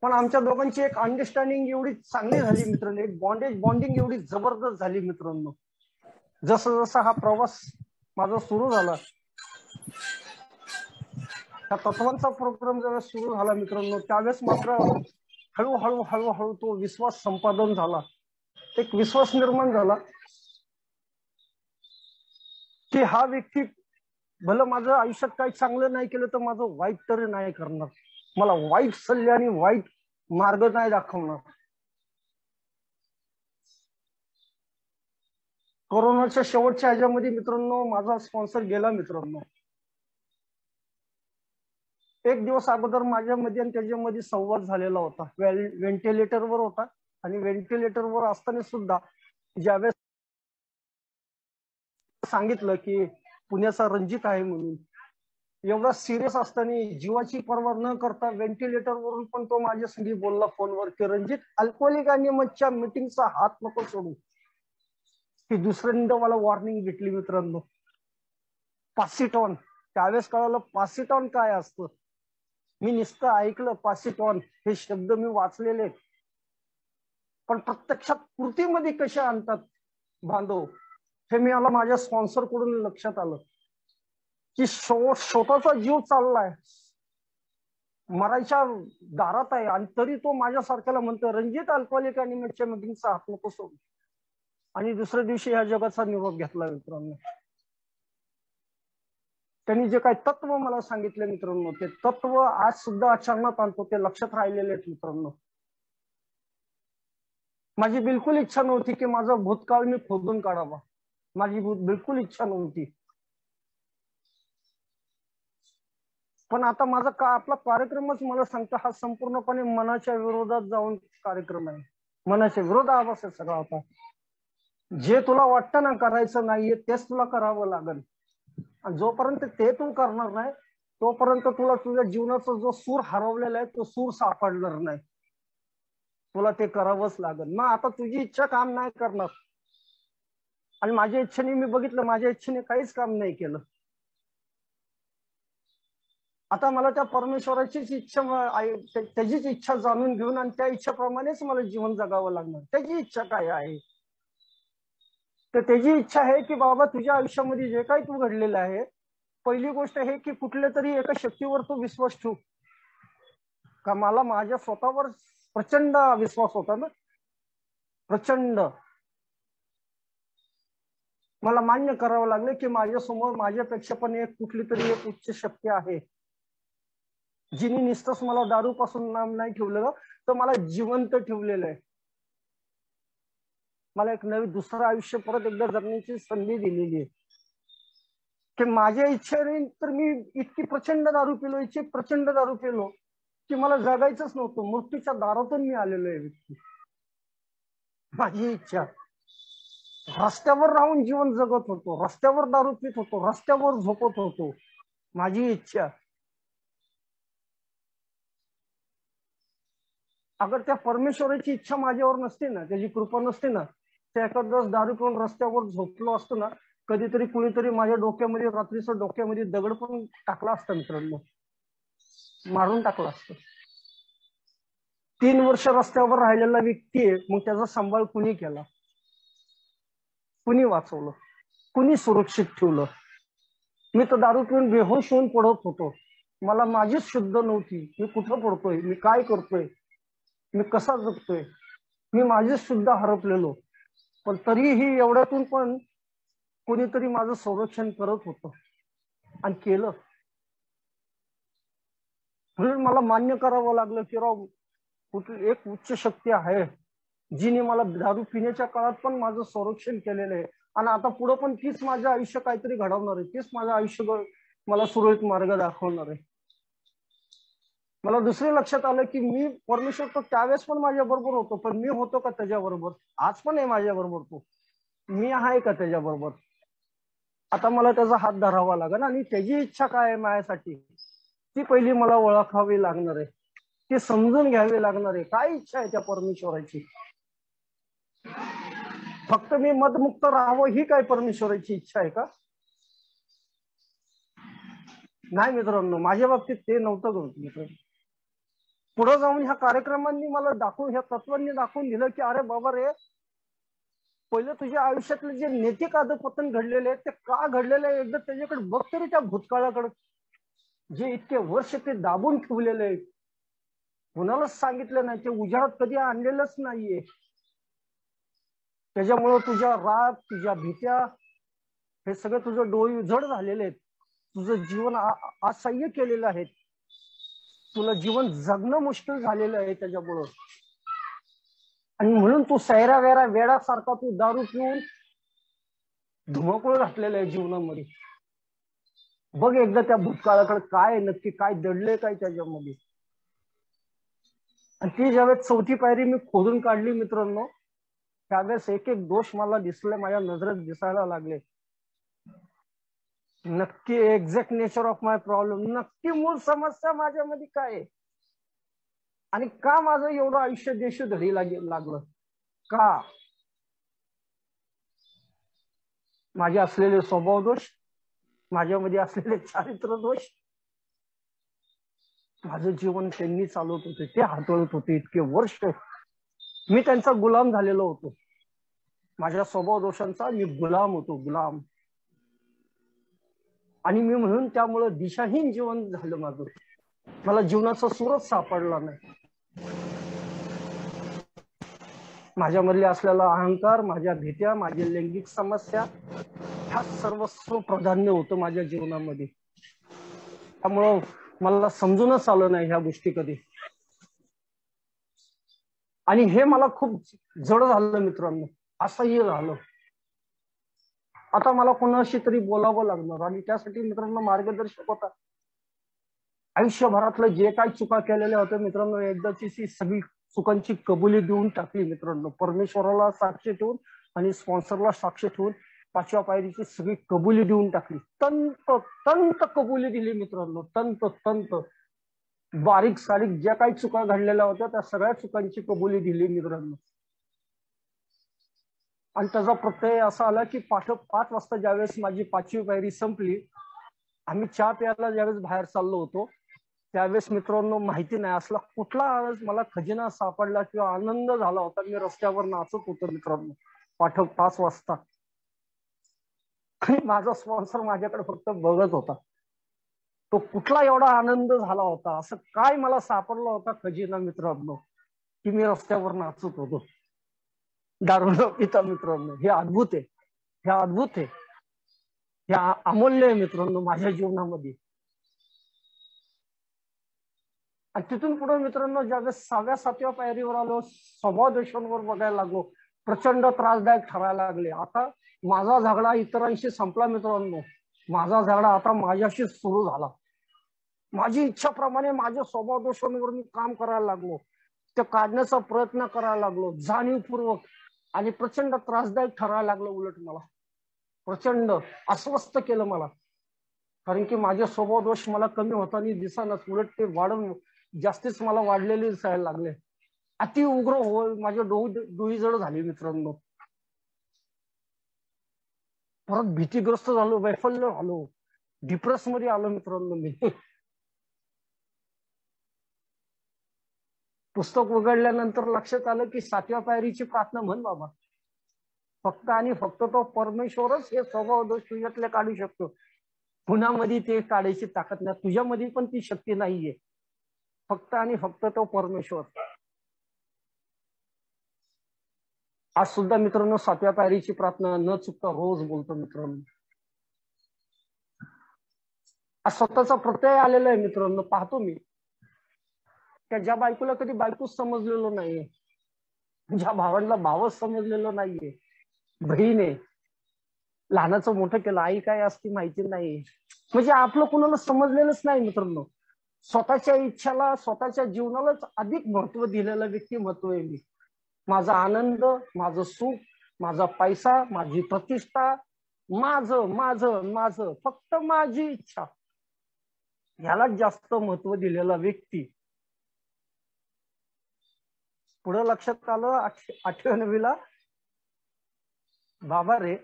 पण आमच्या दोघांची एक अंडरस्टँडिंग एवढी चांगली झाली मित्रांनो, एक बॉन्डिंग एवढी जबरदस्त झाली मित्रांनो. जसं जसा हा प्रवास माझा सुरू झाला, त्या तत्वांचा प्रोग्राम जेव्हा सुरू झाला मित्रांनो, त्यावेळेस मात्र हळूहळू तो विश्वास संपादन झाला. एक विश्वास निर्माण झाला की हा व्यक्ती भलं माझं आयुष्यात काही चांगलं नाही केलं तर माझं वाईट तरी नाही करणार, मला वाईट सल्ले आणि वाईट मार्ग नाही दाखवणार. कोरोनाच्या शेवटच्या ह्याच्यामध्ये मित्रांनो माझा स्पॉन्सर गेला मित्रांनो. एक दिवस अगोदर माझ्यामध्ये आणि त्याच्यामध्ये संवाद झालेला होता. व्हेंटिलेटरवर होता, आणि व्हेंटिलेटरवर असताना सुद्धा ज्यावेळेस सांगितलं की पुण्याचा रणजित आहे म्हणून, एवढा सिरियस असताना जीवाची पर्वा न करता व्हेंटिलेटरवरून पण तो माझ्या संगी बोलला फोनवर की रणजित, अल्कोहोलिक अनियमच्या मीटिंगचा हात नको सोडू. ही दुसऱ्यांदा मला वॉर्निंग भेटली मित्रांनो. पासिटॉन, त्यावेळेस कळालं पासिटॉन काय असतं. मी नुसतं ऐकलं पासिटॉन हे शब्द मी वाचलेले, पण प्रत्यक्षात कृतीमध्ये कसे आणतात बांधव हे मी मला माझ्या स्पॉन्सर कडून लक्षात आलं की स्वतःचा जीव चाललाय, मरायच्या दारात आहे, आणि तरी तो माझ्यासारख्याला म्हणतो रणजित अल्कोहोलिक अनियमच्या मीटिंगचा हात नको सोडू. आणि दुसऱ्या दिवशी ह्या जगाचा निरोप घेतला मित्रांनो. त्यांनी जे काही तत्व मला सांगितले मित्रांनो, ते तत्व आज सुद्धा आचरणात आणतो, ते लक्षात राहिलेले आहेत मित्रांनो. माझी बिलकुल इच्छा नव्हती की माझा भूतकाळ मी खोदून काढावा, माझी बिलकुल इच्छा नव्हती. पण आता माझा आपला कार्यक्रमच मला सांगतो हा संपूर्णपणे मनाच्या विरोधात जाऊन कार्यक्रम आहे. मनाच्या विरोधाभास आहे सगळा. आता जे तुला वाटतं ना करायचं नाहीये तेच तुला करावं लागेल, आणि जोपर्यंत ते तू करणार नाही तोपर्यंत तुला तुझ्या जीवनाचा जो सूर हरवलेला आहे तो सूर सापडणार नाही. तुला ते करावंच लागेल. मग आता तुझी इच्छा काम नाही करणार, आणि माझ्या इच्छेने मी बघितलं माझ्या इच्छेने काहीच काम नाही केलं. आता मला त्या परमेश्वराचीच इच्छा, त्याचीच इच्छा जाणून घेऊन आणि त्या इच्छेप्रमाणेच मला जीवन जगावं लागणार. त्याची इच्छा काय आहे, तर त्याची इच्छा आहे की बाबा तुझ्या आयुष्यामध्ये जे काही तू घडलेलं आहे, पहिली गोष्ट हे की कुठल्या तरी एका शक्तीवर तू विश्वास ठेव. का मला माझ्या स्वतःवर प्रचंड विश्वास होता ना, प्रचंड. मला मान्य करावं लागलं की माझ्यासमोर माझ्यापेक्षा पण कुठली तरी एक उच्च शक्ती आहे, जिने नुसतंच मला दारूपासून नाम नाही ठेवलेलं तर मला जिवंत ठेवलेलं आहे. मला एक नवी दुसरं आयुष्य परत एकदा जगण्याची संधी दिलेली आहे. की माझ्या इच्छेने तर मी इतकी प्रचंड दारू पिलो की मला जगायचंच नव्हतं. मृत्यूच्या दारातून मी आलेलो आहे व्यक्ती. माझी इच्छा, रस्त्यावर राहून जीवन जगत होतो, रस्त्यावर दारू पित होतो, रस्त्यावर झोपत होतो. माझी इच्छा, अगर त्या परमेश्वराची इच्छा माझ्यावर नसते ना, त्याची कृपा नसते ना, त्या एखाद्याच दारू पिऊन रस्त्यावर झोपलो असतो ना, कधीतरी कुणीतरी माझ्या डोक्यामध्ये रात्रीचं डोक्यामध्ये दगड पण टाकला असता मित्रांनो, मारून टाकला असतं. 3 वर्ष रस्त्यावर राहिलेला व्यक्ती आहे, मग त्याचा सांभाळ कुणी केला, कुणी वाचवलं, कुणी सुरक्षित ठेवलं. मी तर दारू पिऊन बेहोश होऊन पडत होतो. मला माझीच शुद्ध नव्हती. मी कुठं पडतोय, मी काय करतोय, मी कसा जगतोय, मी माझीच शुद्ध हरपलेलो. पण तरीही एवढ्यातून पण कोणीतरी माझं संरक्षण करत होतं. आणि केलं. म्हणून मला मान्य करावं लागलं की राव कुठली एक उच्च शक्ती आहे जिने मला दारू पिण्याच्या काळात पण माझं संरक्षण केलेलं आहे, आणि आता पुढे पण तीच माझं आयुष्य काहीतरी घडवणार आहे, तीच माझं आयुष्य मला सुरळीत मार्ग दाखवणार आहे. मला दुसरे लक्षात आलं की मी परमेश्वर तो त्यावेळेस पण माझ्या बरोबर होतो, पण मी होतो का त्याच्याबरोबर? आज पण आहे माझ्या बरोबर तो, मी आहे का त्याच्याबरोबर? आता मला त्याचा हात धरावा लागेल आणि त्याची इच्छा काय आहे माझ्यासाठी ती पहिली मला ओळखावी लागणार आहे, ती समजून घ्यावी लागणार आहे. काय इच्छा आहे त्या परमेश्वराची? फक्त मी मदमुक्त राहावं ही काय परमेश्वराची इच्छा आहे का? नाही मित्रांनो, माझ्या बाबतीत ते नव्हतं होत मित्र. पुढे जाऊन ह्या कार्यक्रमांनी मला दाखवून, ह्या तत्वांनी दाखवून दिलं की अरे बाबा रे, पहिलं तुझ्या आयुष्यातले जे नैतिक अधपतन घडलेले आहे ते का घडलेले आहे एकदा त्याच्याकडे बघ तरी, त्या भूतकाळाकडे जे इतके वर्ष ते दाबून ठेवलेले आहे, कुणालाच सांगितलं नाही, ते उजाडात कधी आणलेलंच नाहीये. त्याच्यामुळं तुझ्या राग, तुझ्या भीत्या हे सगळं तुझं डोळे उजड झालेले आहेत, तुझं जीवन असह्य केलेलं आहे, तुला जीवन जगणं मुश्किल झालेलं आहे त्याच्यामुळं. आणि म्हणून तू सैरा वेरा वेडासारखा तू दारू पिऊन धुमाकूळ घातलेलं आहे जीवनामध्ये. बघ एकदा त्या भूतकाळाकडे काय नक्की काय दडले काय त्याच्यामध्ये. आणि ती ज्यावेळेस चौथी पायरी मी खोदून काढली मित्रांनो, त्यावेळेस एक एक दोष मला दिसले, माझ्या नजरेत दिसायला लागले. नक्की exact nature of my problem, नक्की मूळ समस्या माझ्यामध्ये काय आहे आणि का माझं एवढं आयुष्य देशोधडी लागलं का? माझे असलेले स्वभाव दोष, माझ्यामध्ये असलेले चारित्र दोष, माझं जीवन त्यांनी चालवत होते, ते हाताळत होते इतके वर्ष. मी त्यांचा गुलाम झालेलो होतो, माझ्या स्वभाव दोषांचा मी गुलाम होतो, गुलाम. आणि मी म्हणून त्यामुळं दिशाहीन जीवन झालं माझं, मला जीवनाचा सूरच सापडला नाही. माझ्यामधले असलेला अहंकार, माझ्या भीत्या, माझी लैंगिक समस्या ह्या सर्वस्व प्राधान्य होतं माझ्या जीवनामध्ये. त्यामुळं मला समजूनच आलं नाही ह्या गोष्टी कधी, आणि हे मला खूप जड झालं मित्रांनो, असंही झालं. आता मला कोणाशी तरी बोलावं लागणार, आणि त्यासाठी मित्रांनो मार्गदर्शक होता. आयुष्यभरातलं जे काही चुका केलेल्या होत्या मित्रांनो, एकदाची सगळी चुकांची कबुली देऊन टाकली मित्रांनो, परमेश्वराला साक्ष ठेवून आणि स्पॉन्सरला साक्ष ठेवून 5व्या पायरीची सगळी कबुली देऊन टाकली. तंत तंत कबुली दिली मित्रांनो, तंत तंत. बारीक सारीक ज्या काही चुका घडलेल्या होत्या त्या सगळ्या चुकांची कबुली दिली मित्रांनो. आणि त्याचा प्रत्यय असा आला की 5 वाजता ज्यावेळेस माझी 5वी पायरी संपली, आम्ही चहा प्यायला ज्यावेळेस बाहेर चाललो होतो, त्यावेळेस मित्रांनो माहिती नाही असला कुठला मला खजिना सापडला किंवा आनंद झाला होता. मी रस्त्यावर नाचत होतो मित्रांनो 5 वाजता, आणि माझा स्पॉन्सर माझ्याकडे फक्त बघत होता. तो कुठला एवढा आनंद झाला होता, असं काय मला सापडला होता खजिना मित्रांनो, की मी रस्त्यावर नाचत होतो दारू न पिता मित्रांनो. हे अद्भुत आहे, हे अद्भुत आहे, हे अमूल्य आहे मित्रांनो माझ्या जीवनामध्ये. आणि तिथून पुढे मित्रांनो ज्यावेळेस 6व्या 7व्या पायरीवर आलो, स्वभाव दोषांवर बघायला लागलो, प्रचंड त्रासदायक ठरायला लागले. आता माझा झगडा इतरांशी संपला मित्रांनो, माझा झगडा आता माझ्याशी सुरू झाला. माझी इच्छाप्रमाणे माझ्या स्वभाव दोषांवर मी काम करायला लागलो, ते काढण्याचा प्रयत्न करायला लागलो जाणीवपूर्वक, आणि प्रचंड त्रासदायक ठरायला लागलं. उलट मला प्रचंड अस्वस्थ केलं मला, कारण की माझे स्वभाव दोष मला कमी होताना दिसनाच, उलट ते वाढून जास्तीच मला वाढलेले दिसायला लागले. अति उग्र हो, माझे डोळी जड झाली मित्रांनो. परत भीतीग्रस्त झालो, वैफल्य झालो, डिप्रेस मध्ये आलो मित्रांनो मी. पुस्तक उघडल्यानंतर लक्षात आलं की 7व्या पायरीची प्रार्थना म्हण बाबा, फक्त आणि फक्त तो परमेश्वरच हे स्वभाव दोष तुझ्यातले काढू शकतो. कुणामध्ये ते काढायची ताकद नाही, तुझ्यामध्ये पण ती शक्ती नाहीये, फक्त आणि फक्त तो परमेश्वर. आज सुद्धा मित्रांनो 7व्या पायरीची प्रार्थना न चुकता रोज बोलतो मित्रांनो. स्वतःचा प्रत्यय आलेला आहे मित्रांनो. पाहतो मी त्या ज्या बायकोला कधी बायकोच समजलेलो नाहीये, ज्या भावांना भावच समजलेलो नाहीये, बहीण आहे, लहानाचं मोठं केलं, आई काय असती माहिती नाही, म्हणजे आपलं कुणाला समजलेलंच नाही मित्रांनो. स्वतःच्या इच्छाला, स्वतःच्या जीवनालाच अधिक महत्व दिलेलं व्यक्तिमत्व आहे मी. माझा आनंद, माझं सुख, माझा पैसा, माझी प्रतिष्ठा, माझं माझं माझं फक्त माझी इच्छा, ह्यालाच जास्त महत्व दिलेला व्यक्ती. पुढे लक्षात आलं 98वीला, बाबा रे,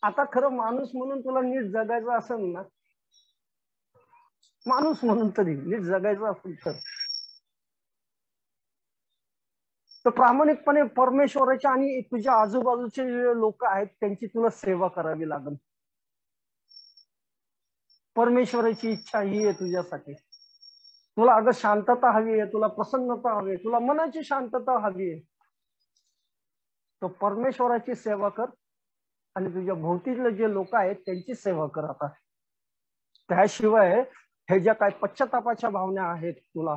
आता खरं माणूस म्हणून तुला नीट जगायचं असेल ना, माणूस म्हणून तरी नीट जगायचं असेल तर प्रामाणिकपणे परमेश्वराच्या आणि तुझ्या आजूबाजूचे जे लोक आहेत त्यांची तुला सेवा करावी लागेल. परमेश्वराची इच्छा ही आहे तुझ्यासाठी. तुला अगं शांतता हवी आहे, तुला प्रसन्नता हवी आहे, तुला मनाची शांतता हवी आहे, तर परमेश्वराची सेवा कर आणि तुझ्या भोवतीतले जे लोक आहेत त्यांची सेवा कर. आता त्याशिवाय हे ज्या काही पश्चातापाच्या भावना आहेत तुला,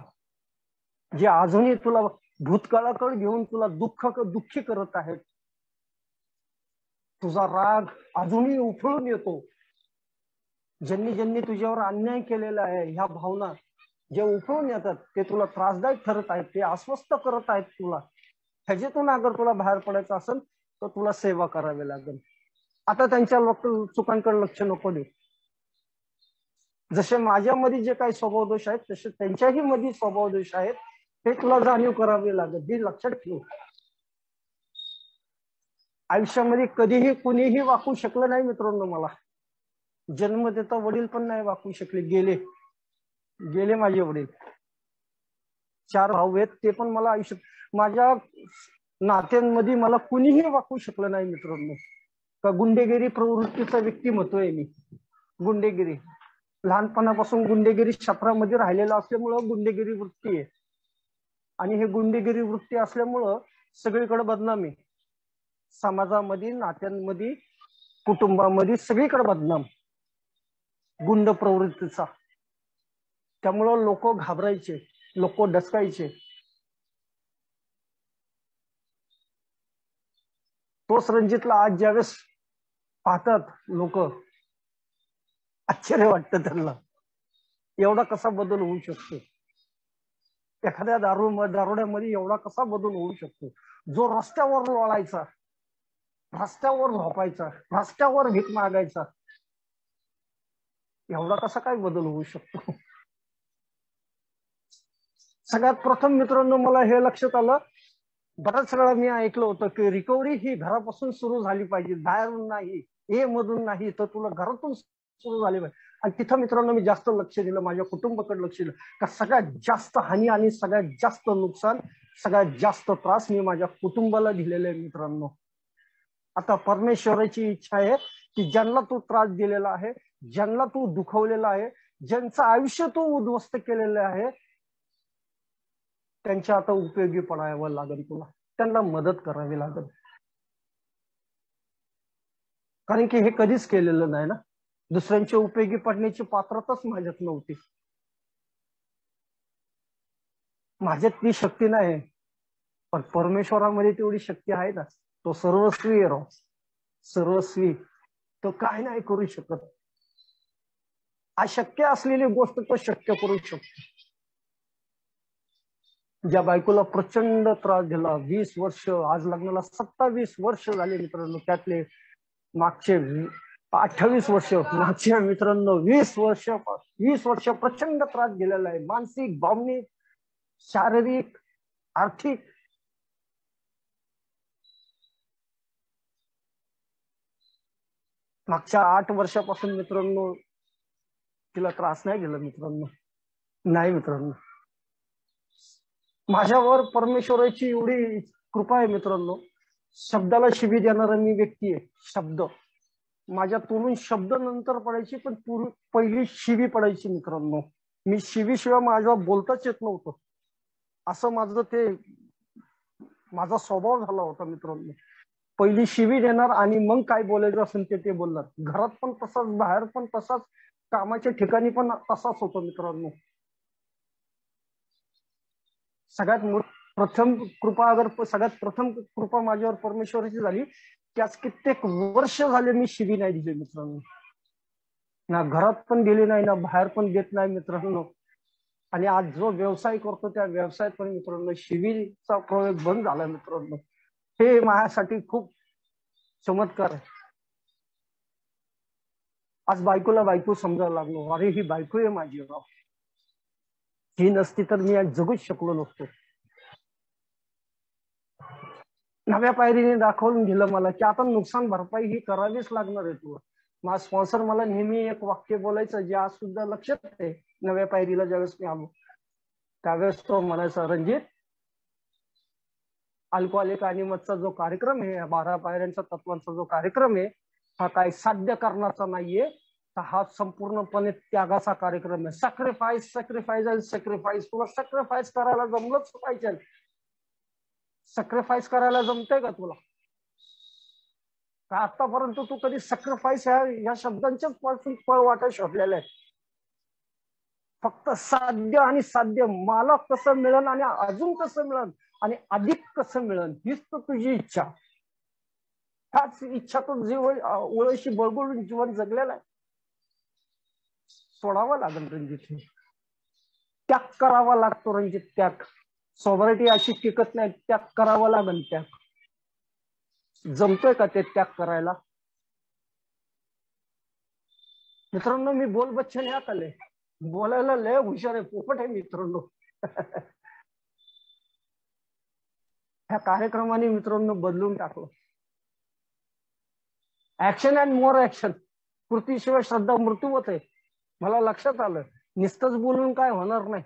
जे अजूनही तुला भूतकाळाकडे घेऊन तुला दुःखी करत आहेत, तुझा राग अजूनही उफळून येतो, ज्यांनी ज्यांनी तुझ्यावर अन्याय केलेला आहे, ह्या भावना जे उफळून येतात ते तुला त्रासदायक ठरत आहेत, ते अस्वस्थ करत आहेत तुला, ह्याच्यातून अगर तुला बाहेर पडायचं असेल तर तुला सेवा करावी लागेल. आता त्यांच्या चुकांकडे लक्ष नको देऊ. जसे माझ्यामध्ये जे काही स्वभाव दोष आहेत तसे त्यांच्याही मध्ये स्वभाव दोष आहेत, हे तुला जाणीव करावी लागेल. हे लक्षात ठेव. आयुष्यामध्ये कधीही कुणीही वाकू शकलं नाही मित्रांनो. मला जन्म देता वडील पण नाही वाकू शकले, गेले गेले माझे वडील. 4 भाऊ आहेत, ते पण मला आयुष्यात, माझ्या नात्यांमध्ये मला कुणीही वाकू शकलं नाही मित्रांनो. का गुंडेगिरी प्रवृत्तीचा व्यक्तिमत्व आहे मी. गुंडेगिरी लहानपणापासून गुंडेगिरी क्षेत्रामध्ये राहिलेला असल्यामुळं गुंडेगिरी वृत्ती आहे, आणि हे गुंडेगिरी वृत्ती असल्यामुळं सगळीकडे बदनामी, समाजामध्ये, नात्यांमध्ये, कुटुंबामध्ये सगळीकडे बदनाम गुंड प्रवृत्तीचा. त्यामुळं लोक घाबरायचे, लोक डसकायचे. तोच रणजितला आज ज्यावेळेस पाहतात लोक, आश्चर्य वाटतं त्यांना, एवढा कसा बदल होऊ शकतो, एखाद्या दारुड्यामध्ये एवढा कसा बदल होऊ शकतो. जो रस्त्यावर लोळायचा, रस्त्यावर झोपायचा, रस्त्यावर भीक मागायचा, एवढा कसा काय बदल होऊ शकतो. सगळ्यात प्रथम मित्रांनो मला हे लक्षात आलं, बऱ्याच वेळा मी ऐकलं होतं की रिकव्हरी ही घरापासून सुरू झाली पाहिजे, बाहेरून नाही, ए मधून नाही, तर तुला घरातून सुरू झाली पाहिजे. आणि तिथं मित्रांनो मी जास्त लक्ष दिलं, माझ्या कुटुंबाकडे लक्ष दिलं. का सगळ्यात जास्त हानी आणि सगळ्यात जास्त नुकसान, सगळ्यात जास्त त्रास मी माझ्या कुटुंबाला दिलेला आहे मित्रांनो. आता परमेश्वराची इच्छा आहे की ज्यांना तू त्रास दिलेला आहे, ज्यांना तू दुखवलेला आहे, ज्यांचं आयुष्य तू उद्ध्वस्त केलेलं आहे, त्यांच्या आता उपयोगी पडावं लागेल तुला, त्यांना मदत करावी लागेल. कारण की हे कधीच केलेलं नाही ना, दुसऱ्यांच्या उपयोगी पडण्याची पात्रताच माझ्यात नव्हती. माझ्यात ती शक्ती नाही, पण परमेश्वरामध्ये तेवढी शक्ती आहे ना. तो सर्वस्वी आहे, सर्वस्वी. तो काय नाही करू शकत. अशक्य असलेली गोष्ट तो शक्य करू शकतो. ज्या बायकोला प्रचंड त्रास दिला, 20 वर्ष, आज लग्नाला 27 वर्ष झाले मित्रांनो, त्यातले मागचे 28 वर्ष, मागच्या मित्रांनो 20 वर्ष प्रचंड त्रास दिलेला आहे, मानसिक, भावनिक, शारीरिक, आर्थिक. मागच्या 8 वर्षापासून मित्रांनो तिला त्रास नाही दिला मित्रांनो, नाही मित्रांनो. माझ्यावर परमेश्वराची एवढी कृपा आहे मित्रांनो. शब्दाला शिवी देणारा मी व्यक्ती आहे. शब्द माझ्या तोंडून शब्द नंतर पडायची, पण पहिली शिवी पडायची मित्रांनो. मी शिवीशिवाय माझ्या बोलताच येत नव्हतं, असं माझं ते माझा स्वभाव झाला होता मित्रांनो. पहिली शिवी देणार आणि मग काय बोलायचं असेल ते बोलणार. घरात पण तसाच, बाहेर पण तसाच, कामाच्या ठिकाणी पण तसाच होतो मित्रांनो. सगळ्यात प्रथम कृपा माझ्यावर परमेश्वराची झाली की आज कित्येक वर्ष झाले मी शिवी नाही दिली मित्रांनो. ना घरात पण दिली नाही, ना बाहेर पण देत नाही मित्रांनो. आणि आज जो व्यवसाय करतो त्या व्यवसायात पण मित्रांनो शिवीचा प्रयोग बंद झाला मित्रांनो. हे माझ्यासाठी खूप चमत्कार आहे. आज बायकोला बायको समजायला लागलो, अरे ही बायको आहे माझी राव, ही नसती तर मी आज जगूच शकलो नसतो. नव्या पायरीने दाखवून दिलं मला की आता नुकसान भरपाई ही करावीच लागणार आहे तुला. माझा स्पॉन्सर मला नेहमी एक वाक्य बोलायचं जे आज सुद्धा लक्षात आहे. नव्या पायरीला ज्यावेळेस मी आलो त्यावेळेस तो म्हणायचा, रणजित अल्कोहोलिक अनिमसचा जो कार्यक्रम आहे, 12 पायऱ्यांचा तत्वांचा जो कार्यक्रम आहे, हा काही साध्य करण्याचा नाहीये, तर हा संपूर्णपणे त्यागाचा कार्यक्रम आहे. Sacrifice sacrifice and sacrifice. तुला सॅक्रिफाईस करायला जमलंच पाहिजे. सॅक्रिफाईस करायला जमतंय का तुला? का आतापर्यंत तू कधी सॅक्रिफाईस या शब्दांच्याच पासून पळवाटा शोधलेला आहे? फक्त साध्य आणि साध्य, मला कसं मिळेल आणि अजून कसं मिळेल आणि अधिक कसं मिळेल, हीच तर तुझी इच्छा. ह्याच इच्छातून जीवन ओळशी बळगुळून जीवन जगलेलं आहे. सोडावं लागेल रणजित, त्याग करावा लागतो रणजित, त्याग. सॉव्हरेटी अशी टिकत नाही, त्याग करावा लागेल. त्याग जमतोय का ते त्याग करायला? मित्रांनो मी बोल बच्चन या आले, बोलायला लय हुशार आहे, पोपट आहे मित्रांनो. ह्या कार्यक्रमाने मित्रांनो बदलून टाकलं. Action and more action. कृतीशिवाय श्रद्धा मृत्यूवत आहे. मला लक्षात आलं, नुसतंच बोलून काय होणार नाही.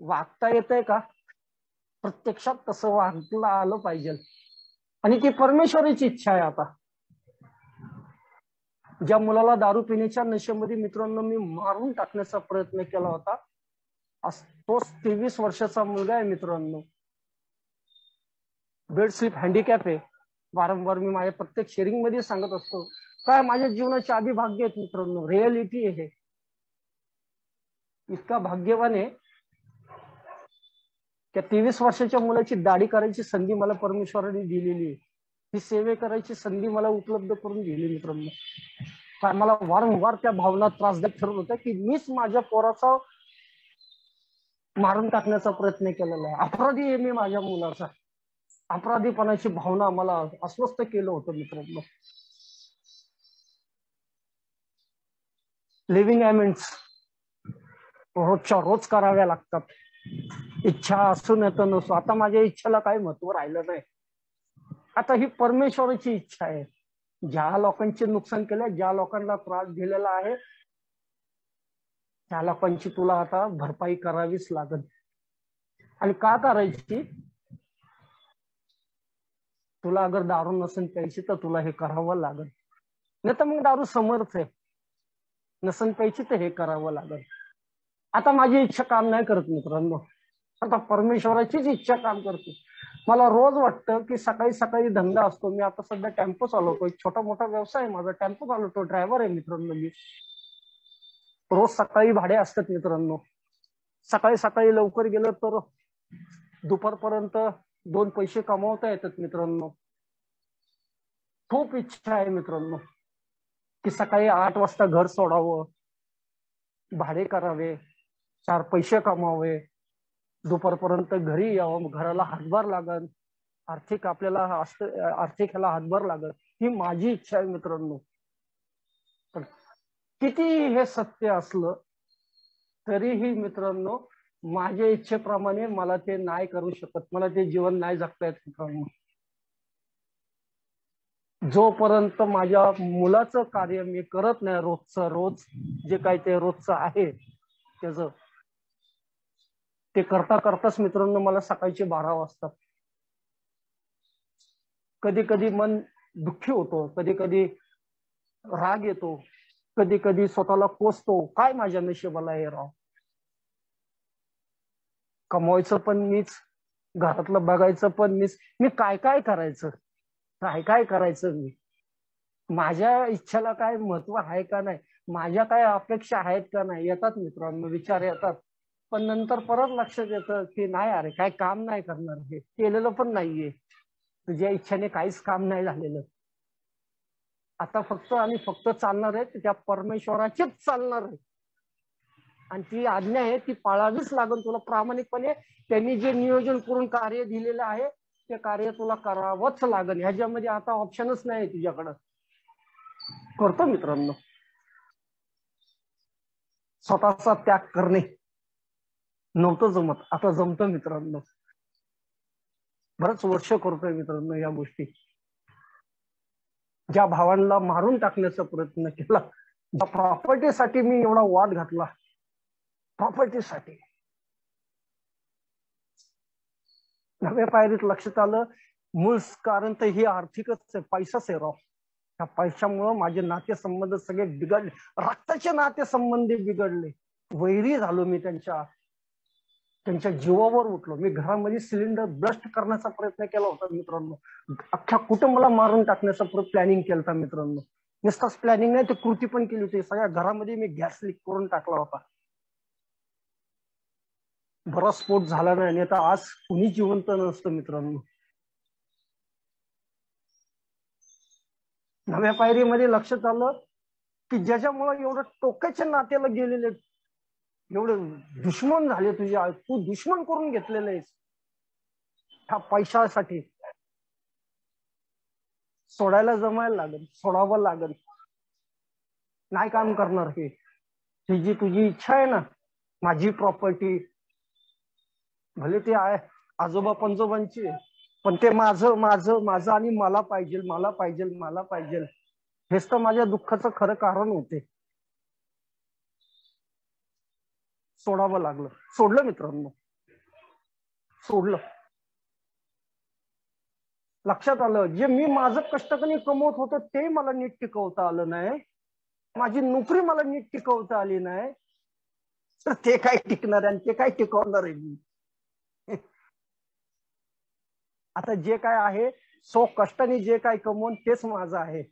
वागता येतंय का? प्रत्यक्षात तसं वागलं आलं पाहिजे. आणि ती परमेश्वराची इच्छा आहे. आता ज्या मुलाला दारू पिण्याच्या नशेमध्ये मित्रांनो मी मारून टाकण्याचा प्रयत्न केला होता, तो 23 वर्षाचा मुलगा आहे मित्रांनो. बेड स्लीप हँडिकॅप आहे. वारंवार मी माझ्या प्रत्येक शेअरिंग मध्ये सांगत असतो, काय माझ्या जीवनाचे आधी भाग्य आहेत मित्रांनो, रिअलिटी आहे. इतका भाग्यवान आहे त्या 23 वर्षाच्या मुलाची दाढी करायची संधी मला परमेश्वराने दिलेली आहे. ही सेवे करायची संधी मला उपलब्ध करून दिली मित्रांनो. काय मला वारंवार त्या भावना त्रासदायक ठरत होत्या की मीच माझ्या पोराचा मारून टाकण्याचा प्रयत्न केलेला आहे. अपराधी आहे मी माझ्या मुलाचा. अपराधीपणाची भावना मला अस्वस्थ केलं होतं मित्रांनो. लिव्हिंग अमेंड्स रोजच्या रोज कराव्या लागतात. इच्छा असून येतं नसो. आता माझ्या इच्छेला काही महत्व राहिलं नाही. आता ही परमेश्वराची इच्छा आहे. ज्या लोकांचे नुकसान केलंय, ज्या लोकांना त्रास दिलेला आहे, त्या लोकांची तुला आता भरपाई करावीच लागेल. आणि का करायची? तुला अगर दारू नसेल प्यायची तर तुला हे करावं लागेल. नाही तर मग दारू समर्थ आहे, नसेल प्यायची तर हे करावं लागेल. आता माझी इच्छा काम नाही करत मित्रांनो, आता परमेश्वराचीच इच्छा काम करते. मला रोज वाटतं की सकाळी सकाळी धंदा असतो. मी आता सध्या टेम्पो चालवतो, एक छोटा मोठा व्यवसाय आहे माझा, टेम्पो चालवतो, ड्रायव्हर आहे मित्रांनो मी. रोज सकाळी भाडे असतात मित्रांनो. सकाळी सकाळी लवकर गेलं तर दुपारपर्यंत 2 पैसे कमावता येतात मित्रांनो. खूप इच्छा आहे मित्रांनो की सकाळी 8 वाजता घर सोडावं, भाडे करावे, 4 पैसे कमावे, दुपारपर्यंत घरी यावं, घराला हातभार लागल, आर्थिक ह्याला हातभार लागल. ही माझी इच्छा आहे मित्रांनो. पण किती हे सत्य असलं तरीही मित्रांनो माझ्या इच्छेप्रमाणे मला ते नाही करू शकत, मला ते जीवन नाही जगता येत मित्रांनो. जोपर्यंत माझ्या मुलाचं कार्य मी करत नाही, रोजचं रोज जे काही ते रोजचं आहे त्याच ते करता करताच मित्रांनो मला सकाळचे 12 वाजतात. कधी कधी मन दुःखी होतो, कधी कधी राग येतो, कधी कधी स्वतःला कोसतो, काय माझ्या नशिबाला हे राव. कमवायचं पण मीच, घरातलं बघायचं पण मीच, मी काय काय करायचं. काय करायचं मी? माझ्या इच्छेला काय महत्व आहे का नाही, माझ्या काय अपेक्षा आहेत का नाही, येतात मित्रांनो, विचार येतात. पण नंतर परत लक्षात येतं की नाही, अरे काय काम नाही करणार, हे केलेलं पण नाहीये, तुझ्या इच्छेने काहीच काम नाही झालेलं. आता फक्त आणि फक्त चालणार आहे त्या परमेश्वराचीच चालणार आहे. आणि ती आज्ञा आहे ती पाळावीच लागेल तुला प्रामाणिकपणे. त्यांनी जे नियोजन करून कार्य दिलेलं आहे ते कार्य तुला करावंच लागेल. ह्याच्यामध्ये आता ऑप्शनच नाही तुझ्याकडं. करतो मित्रांनो. स्वतःचा त्याग करणे नव्हतं जमत, आता जमतं मित्रांनो. बरंच वर्ष करतोय मित्रांनो या गोष्टी. ज्या भावांना मारून टाकण्याचा प्रयत्न केला, ज्या प्रॉपर्टीसाठी मी एवढा वाद घातला, प्रॉपर्टीसाठी, नव्या पायरीत लक्षात आलं मूळ कारण तर हे आर्थिकच आहे, पैसाच आहे राव. त्या पैशामुळं माझे नातेसंबंध सगळे बिघडले, रक्ताचे नातेसंबंध बिघडले, वैरी झालो मी, त्यांच्या जीवावर उठलो मी. घरामध्ये सिलेंडर ब्लास्ट करण्याचा प्रयत्न केला होता मित्रांनो. अख्ख्या कुटुंबाला मारून टाकण्याचा प्लॅनिंग केला होता मित्रांनो. नुसताच प्लॅनिंग नाही, ते कृती पण केली होती. सगळ्या घरामध्ये मी गॅस लीक करून टाकला होता. बराच स्फोट झाला नाही, आता आज कुणी जिवंत नसतं मित्रांनो. नव्या पायरीमध्ये लक्षात आलं की ज्याच्यामुळे एवढं टोकाच्या नात्याला गेलेले, एवढे दुश्मन झाले तुझ्या, तू दुश्मन करून घेतलेलं आहेस ह्या पैशासाठी. सोडायला जमायला लागेल, सोडावं लागेल. नाही काम करणार हे. ही जी तुझी इच्छा आहे ना, माझी प्रॉपर्टी, भले ते आहे आजोबा पंजोबांची, पण ते माझं माझं माझं आणि मला पाहिजे, मला पाहिजे, मला पाहिजे, हेच तर माझ्या दुःखाचं खरं कारण होते. सोडावं लागलं, सोडलं मित्रांनो, सोडलं. लक्षात आलं जे मी माझं कष्टाने कमवत होतो ते मला नीट टिकवता आलं नाही, माझी नोकरी मला नीट टिकवता आली नाही, तर ते काय टिकणार आणि ते काय टिकवणार आहे मी. आता जे काय आहे सो कष्टाने जे काय कमवून तेच माझं आहे.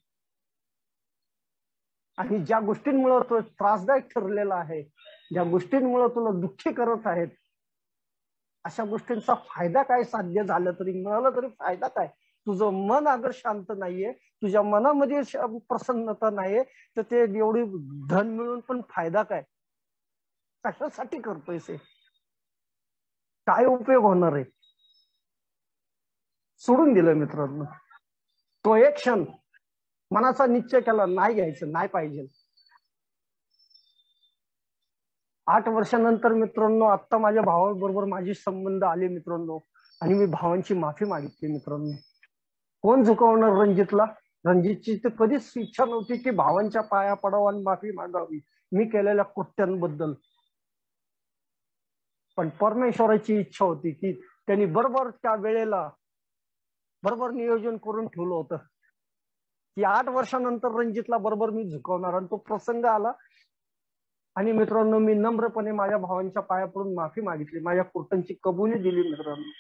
आणि ज्या गोष्टींमुळे तो त्रासदायक ठरलेला आहे, ज्या गोष्टींमुळे तुला दुःखी करत आहेत, अशा गोष्टींचा फायदा काय साध्य झालं तरी, मिळालं तरी फायदा काय? तुझं मन अगर शांत नाहीये, तुझ्या मनामध्ये प्रसन्नता नाहीये, तर ते एवढी धन मिळून पण फायदा काय? कशासाठी करतोयस? काय उपयोग होणार आहे? सोडून दिलं मित्रांनो. तो एक क्षण मनाचा निश्चय केला, नाही घ्यायचं, नाही पाहिजे. 8 वर्षानंतर मित्रांनो आता माझ्या भावाबरोबर माझे संबंध आले मित्रांनो, आणि मी भावांची माफी मागितली मित्रांनो. कोण झुकवणार रणजितला? रणजितची तर कधीच इच्छा नव्हती की भावांच्या पाया पडावं आणि माफी मागावी मी केलेल्या कृत्यांबद्दल. पण परमेश्वराची इच्छा होती की त्यांनी बरोबर त्या वेळेला बरोबर नियोजन करून ठेवलं होतं की 8 वर्षानंतर रणजितला बरोबर मी झुकवणार, आणि तो प्रसंग आला. आणि मित्रांनो मी नम्रपणे माझ्या भावांच्या पाया पडून माफी मागितली, माझ्या कृत्यांची कबुली दिली मित्रांनो.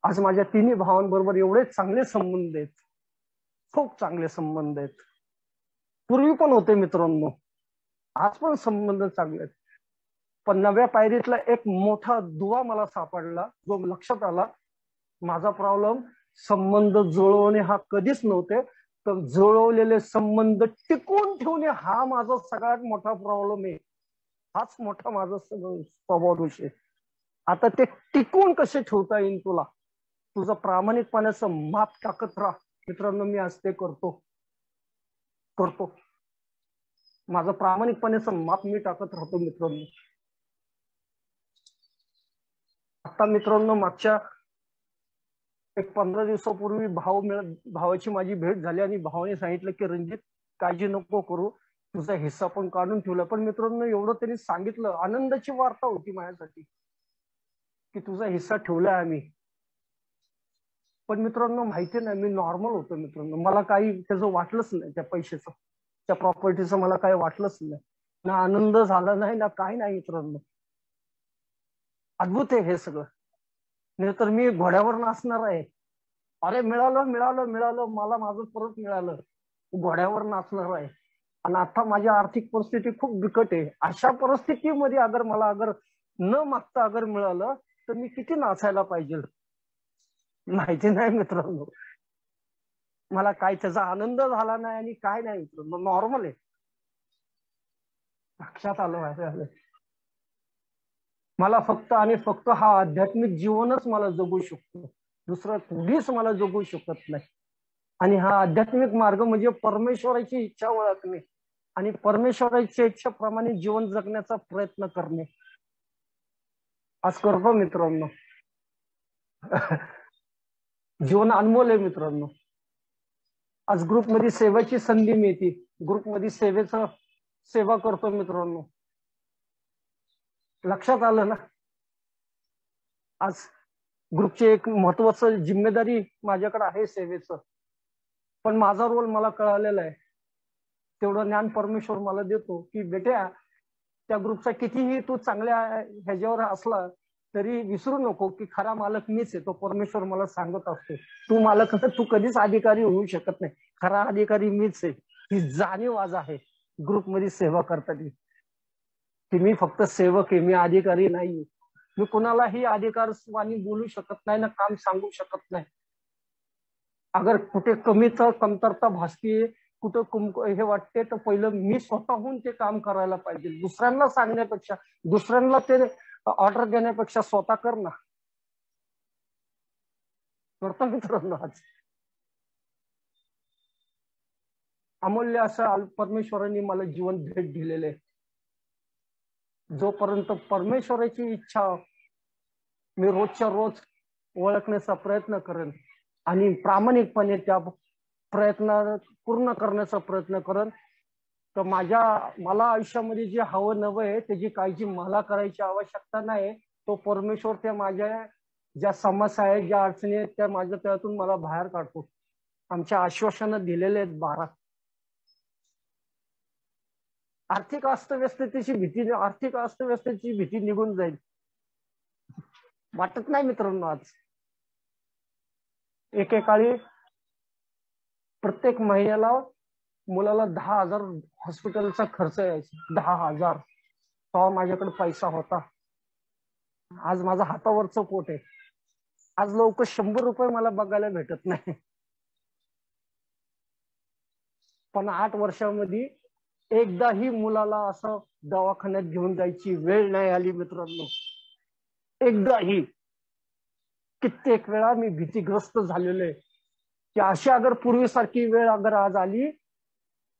आज माझ्या तिन्ही भावांबरोबर एवढे चांगले संबंध आहेत, खूप चांगले संबंध आहेत. पूर्वी पण होते मित्रांनो, आज पण संबंध चांगले आहेत. पण नव्या पायरीतला एक मोठा दुवा मला सापडला, जो लक्षात आला. माझा प्रॉब्लेम संबंध जुळवणे हा कधीच नव्हते, तर जुळवलेले संबंध टिकवून ठेवणे हा माझा सगळ्यात मोठा प्रॉब्लेम आहे. हाच मोठा माझा स्वभाव दोष आहे. आता ते टिकवून कसे ठेवता येईल तुला, तुझं प्रामाणिकपणाचं माप टाकत राहा मित्रांनो. मी आज ते करतो. माझं प्रामाणिकपणाचं माप मी टाकत राहतो मित्रांनो. आता मित्रांनो मागच्या एक 15 दिवसापूर्वी भावाची माझी भेट झाली, आणि भावाने सांगितलं की रणजित काळजी नको करू, तुझा हिस्सा पण काढून ठेवला. पण मित्रांनो एवढं त्यांनी सांगितलं, आनंदाची वार्ता होती माझ्यासाठी की तुझा हिस्सा ठेवलाय आम्ही. पण मित्रांनो माहिती नाही, मी नॉर्मल होतो मित्रांनो, मला काही त्याचं वाटलंच नाही, त्या पैशाचं त्या प्रॉपर्टीचं मला काही वाटलंच नाही, ना आनंद झाला नाही ना काही नाही मित्रांनो. अद्भुत आहे हे सगळं. नाही तर मी घोड्यावर नाचणार आहे, अरे मिळालं मिळालं मिळालं, मला माझं परत मिळालं, घोड्यावर नाचणार आहे. आणि आता माझी आर्थिक परिस्थिती खूप बिकट आहे. अशा परिस्थितीमध्ये अगर मला न मागता मिळालं तर मी किती नाचायला पाहिजे. माहिती नाही मित्रांनो, मला काय त्याचा आनंद झाला नाही आणि काय नाही मित्रांनो, नॉर्मल आहे. लक्षात आलं मला फक्त आणि फक्त हा आध्यात्मिक जीवनच मला जगू शकतो, दुसरं कुणीच मला जगू शकत नाही. आणि हा आध्यात्मिक मार्ग म्हणजे परमेश्वराची इच्छा ओळखणे आणि परमेश्वराच्या इच्छेप्रमाणे जीवन जगण्याचा प्रयत्न करणे. आज करतो मित्रांनो. जीवन अनमोल आहे मित्रांनो. आज ग्रुपमध्ये सेवेची संधी मिळते, ग्रुपमध्ये सेवा करतो मित्रांनो. लक्षात आलं ना. आज ग्रुपची एक महत्वाचं जिम्मेदारी माझ्याकडे आहे सेवेचं, पण माझा रोल मला कळालेला आहे. तेवढं ज्ञान परमेश्वर मला देतो की बेट्या, त्या ग्रुपचा कितीही तू चांगल्या ह्याच्यावर असला तरी विसरू नको की खरा मालक मीच आहे. तो परमेश्वर मला सांगत असतो, तू मालक तू कधीच अधिकारी होऊ शकत नाही, खरा अधिकारी मीच आहे. ही जाणीव आज आहे ग्रुपमध्ये सेवा करताना की मी फक्त सेवक आहे, मी अधिकारी नाही. मी कुणालाही अधिकारवाणी बोलू शकत नाही ना काम सांगू शकत नाही. अगर कुठे कमतरता भासतीये, कुठं हे वाटते, तर पहिलं मी स्वतःहून ते काम करायला पाहिजे. दुसऱ्यांना सांगण्यापेक्षा, दुसऱ्यांना ते ऑर्डर देण्यापेक्षा स्वतः कर ना. करतो मित्रांनो. आज अमूल्य असं परमेश्वरांनी मला जीवन भेट दिलेले. जोपर्यंत परमेश्वराची इच्छा मी रोजच्या रोज ओळखण्याचा प्रयत्न करेन आणि प्रामाणिकपणे त्या प्रयत्न पूर्ण करण्याचा प्रयत्न करेन, तर मला आयुष्यामध्ये जे हवं नवं आहे त्याची काळजी मला करायची आवश्यकता नाही. तो परमेश्वर त्या माझ्या ज्या समस्या आहेत, ज्या अडचणी आहेत, त्या माझ्या त्यातून मला बाहेर काढतो. आमच्या आश्वासनं दिलेले आहेत 12. आर्थिक अस्तव्यस्ततेची भीती निघून जाईल. वाटत नाही मित्रांनो. आज एकेकाळी प्रत्येक महिन्याला मुलाला 10,000 हॉस्पिटलचा खर्च यायचा. 10,000 तेव्हा माझ्याकडे पैसा होता. आज माझा हातावरचं पोट आहे. आज लोक 100 रुपये मला बघायला भेटत नाही. पण 8 वर्षामध्ये एकदाही मुलाला असं दवाखान्यात घेऊन जायची वेळ नाही आली मित्रांनो. एकदाही. कित्येक वेळा मी भीतीग्रस्त झालेलो आहे की अशी अगर पूर्वीसारखी वेळ अगर आज आली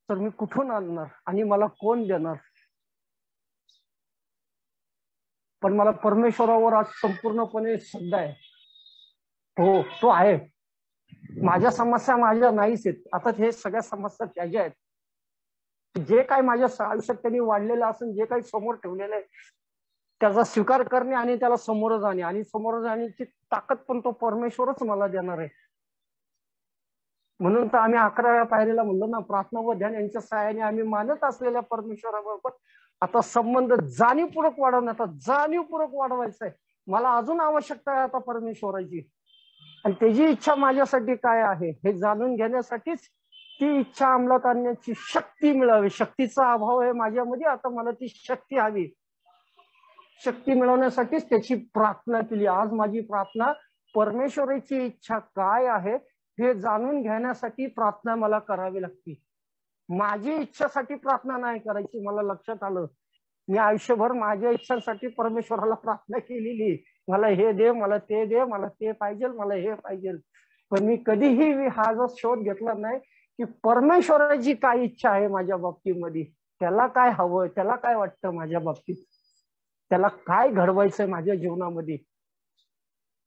तर मी कुठून आणणार आणि मला कोण देणार. पण मला परमेश्वरावर आज संपूर्णपणे श्रद्धा आहे. हो, तो आहे. माझ्या समस्या माझ्या नाहीच आहेत. आता हे सगळ्या समस्या त्याच्या आहेत. जे काही माझ्या आयुष्यात त्यांनी वाढलेलं असेल, जे काही समोर ठेवलेलं आहे, त्याचा स्वीकार करणे आणि त्याला समोर जाणे, आणि समोर जाण्याची ताकद पण तो परमेश्वरच मला देणार आहे. म्हणून तर आम्ही 11व्या पायरीला म्हणलो ना, प्रार्थना व ध्यान यांच्या सहाय्याने आम्ही मानत असलेल्या परमेश्वराबरोबर आता संबंध जाणीवपूर्वक वाढवायचा आहे. मला अजून आवश्यकता आहे आता परमेश्वराची, आणि त्याची इच्छा माझ्यासाठी काय आहे हे जाणून घेण्यासाठीच ती इच्छा अंमलात आणण्याची शक्ती मिळावी. शक्तीचा अभाव आहे माझ्यामध्ये, आता मला ती शक्ती हवी. शक्ती मिळवण्यासाठीच त्याची प्रार्थना केली. आज माझी प्रार्थना परमेश्वराची इच्छा काय आहे हे जाणून घेण्यासाठी प्रार्थना मला करावी लागते. माझी इच्छासाठी प्रार्थना नाही करायची. मला लक्षात आलं, मी आयुष्यभर माझ्या इच्छांसाठी परमेश्वराला प्रार्थना केलेली. मला हे दे, मला ते दे, मला ते पाहिजे, मला हे पाहिजे. पण मी कधीही हा जो शोध घेतला नाही की परमेश्वराची काय इच्छा आहे माझ्या बाबतीमध्ये, त्याला काय हवं, त्याला काय वाटतं माझ्या बाबतीत, त्याला काय घडवायचंय माझ्या जीवनामध्ये,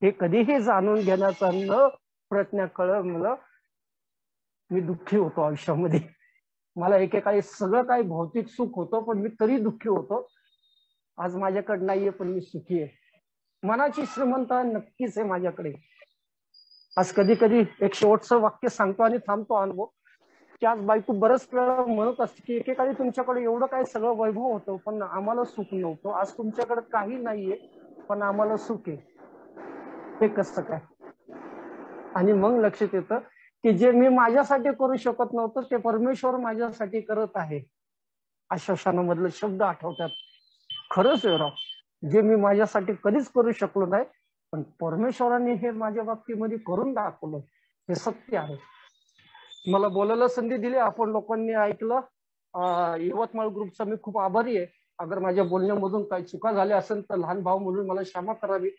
हे कधीही जाणून घेण्याचा न प्रयत्न मला मी दुःखी होतो आयुष्यामध्ये. मला एकेकाळी सगळं काही भौतिक सुख होतं, पण मी तरी दुःखी होतो. आज माझ्याकडे नाहीये पण मी सुखी आहे. मनाची श्रीमंतता नक्कीच आहे माझ्याकडे. आज कधी कधी एक शेवटचं वाक्य सांगतो आणि थांबतो अनुभव, की आज बायको बरंच वेळा म्हणत असते की एकेकाळी तुमच्याकडे एवढं काय सगळं वैभव होतं पण आम्हाला सुख नव्हतं. आज तुमच्याकडे काही नाहीये पण आम्हाला सुख आहे. हे कसं काय? आणि मग लक्षात येतं की जे मी माझ्यासाठी करू शकत नव्हतं ते परमेश्वर माझ्यासाठी करत आहे. आश्वासनामधले शब्द आठवतात. खरंच आहे राव, जे मी माझ्यासाठी कधीच करू शकलो नाही, पण परमेश्वराने हे माझ्या बाबतीमध्ये करून दाखवलं. हे सत्य आहे. मला बोलायला संधी दिली, आपण लोकांनी ऐकलं. यवतमाळ ग्रुपचा मी खूप आभारी आहे. अगर माझ्या बोलण्यामधून काही चुका झाल्या असेल तर लहान भाऊ म्हणून मला क्षमा करावी.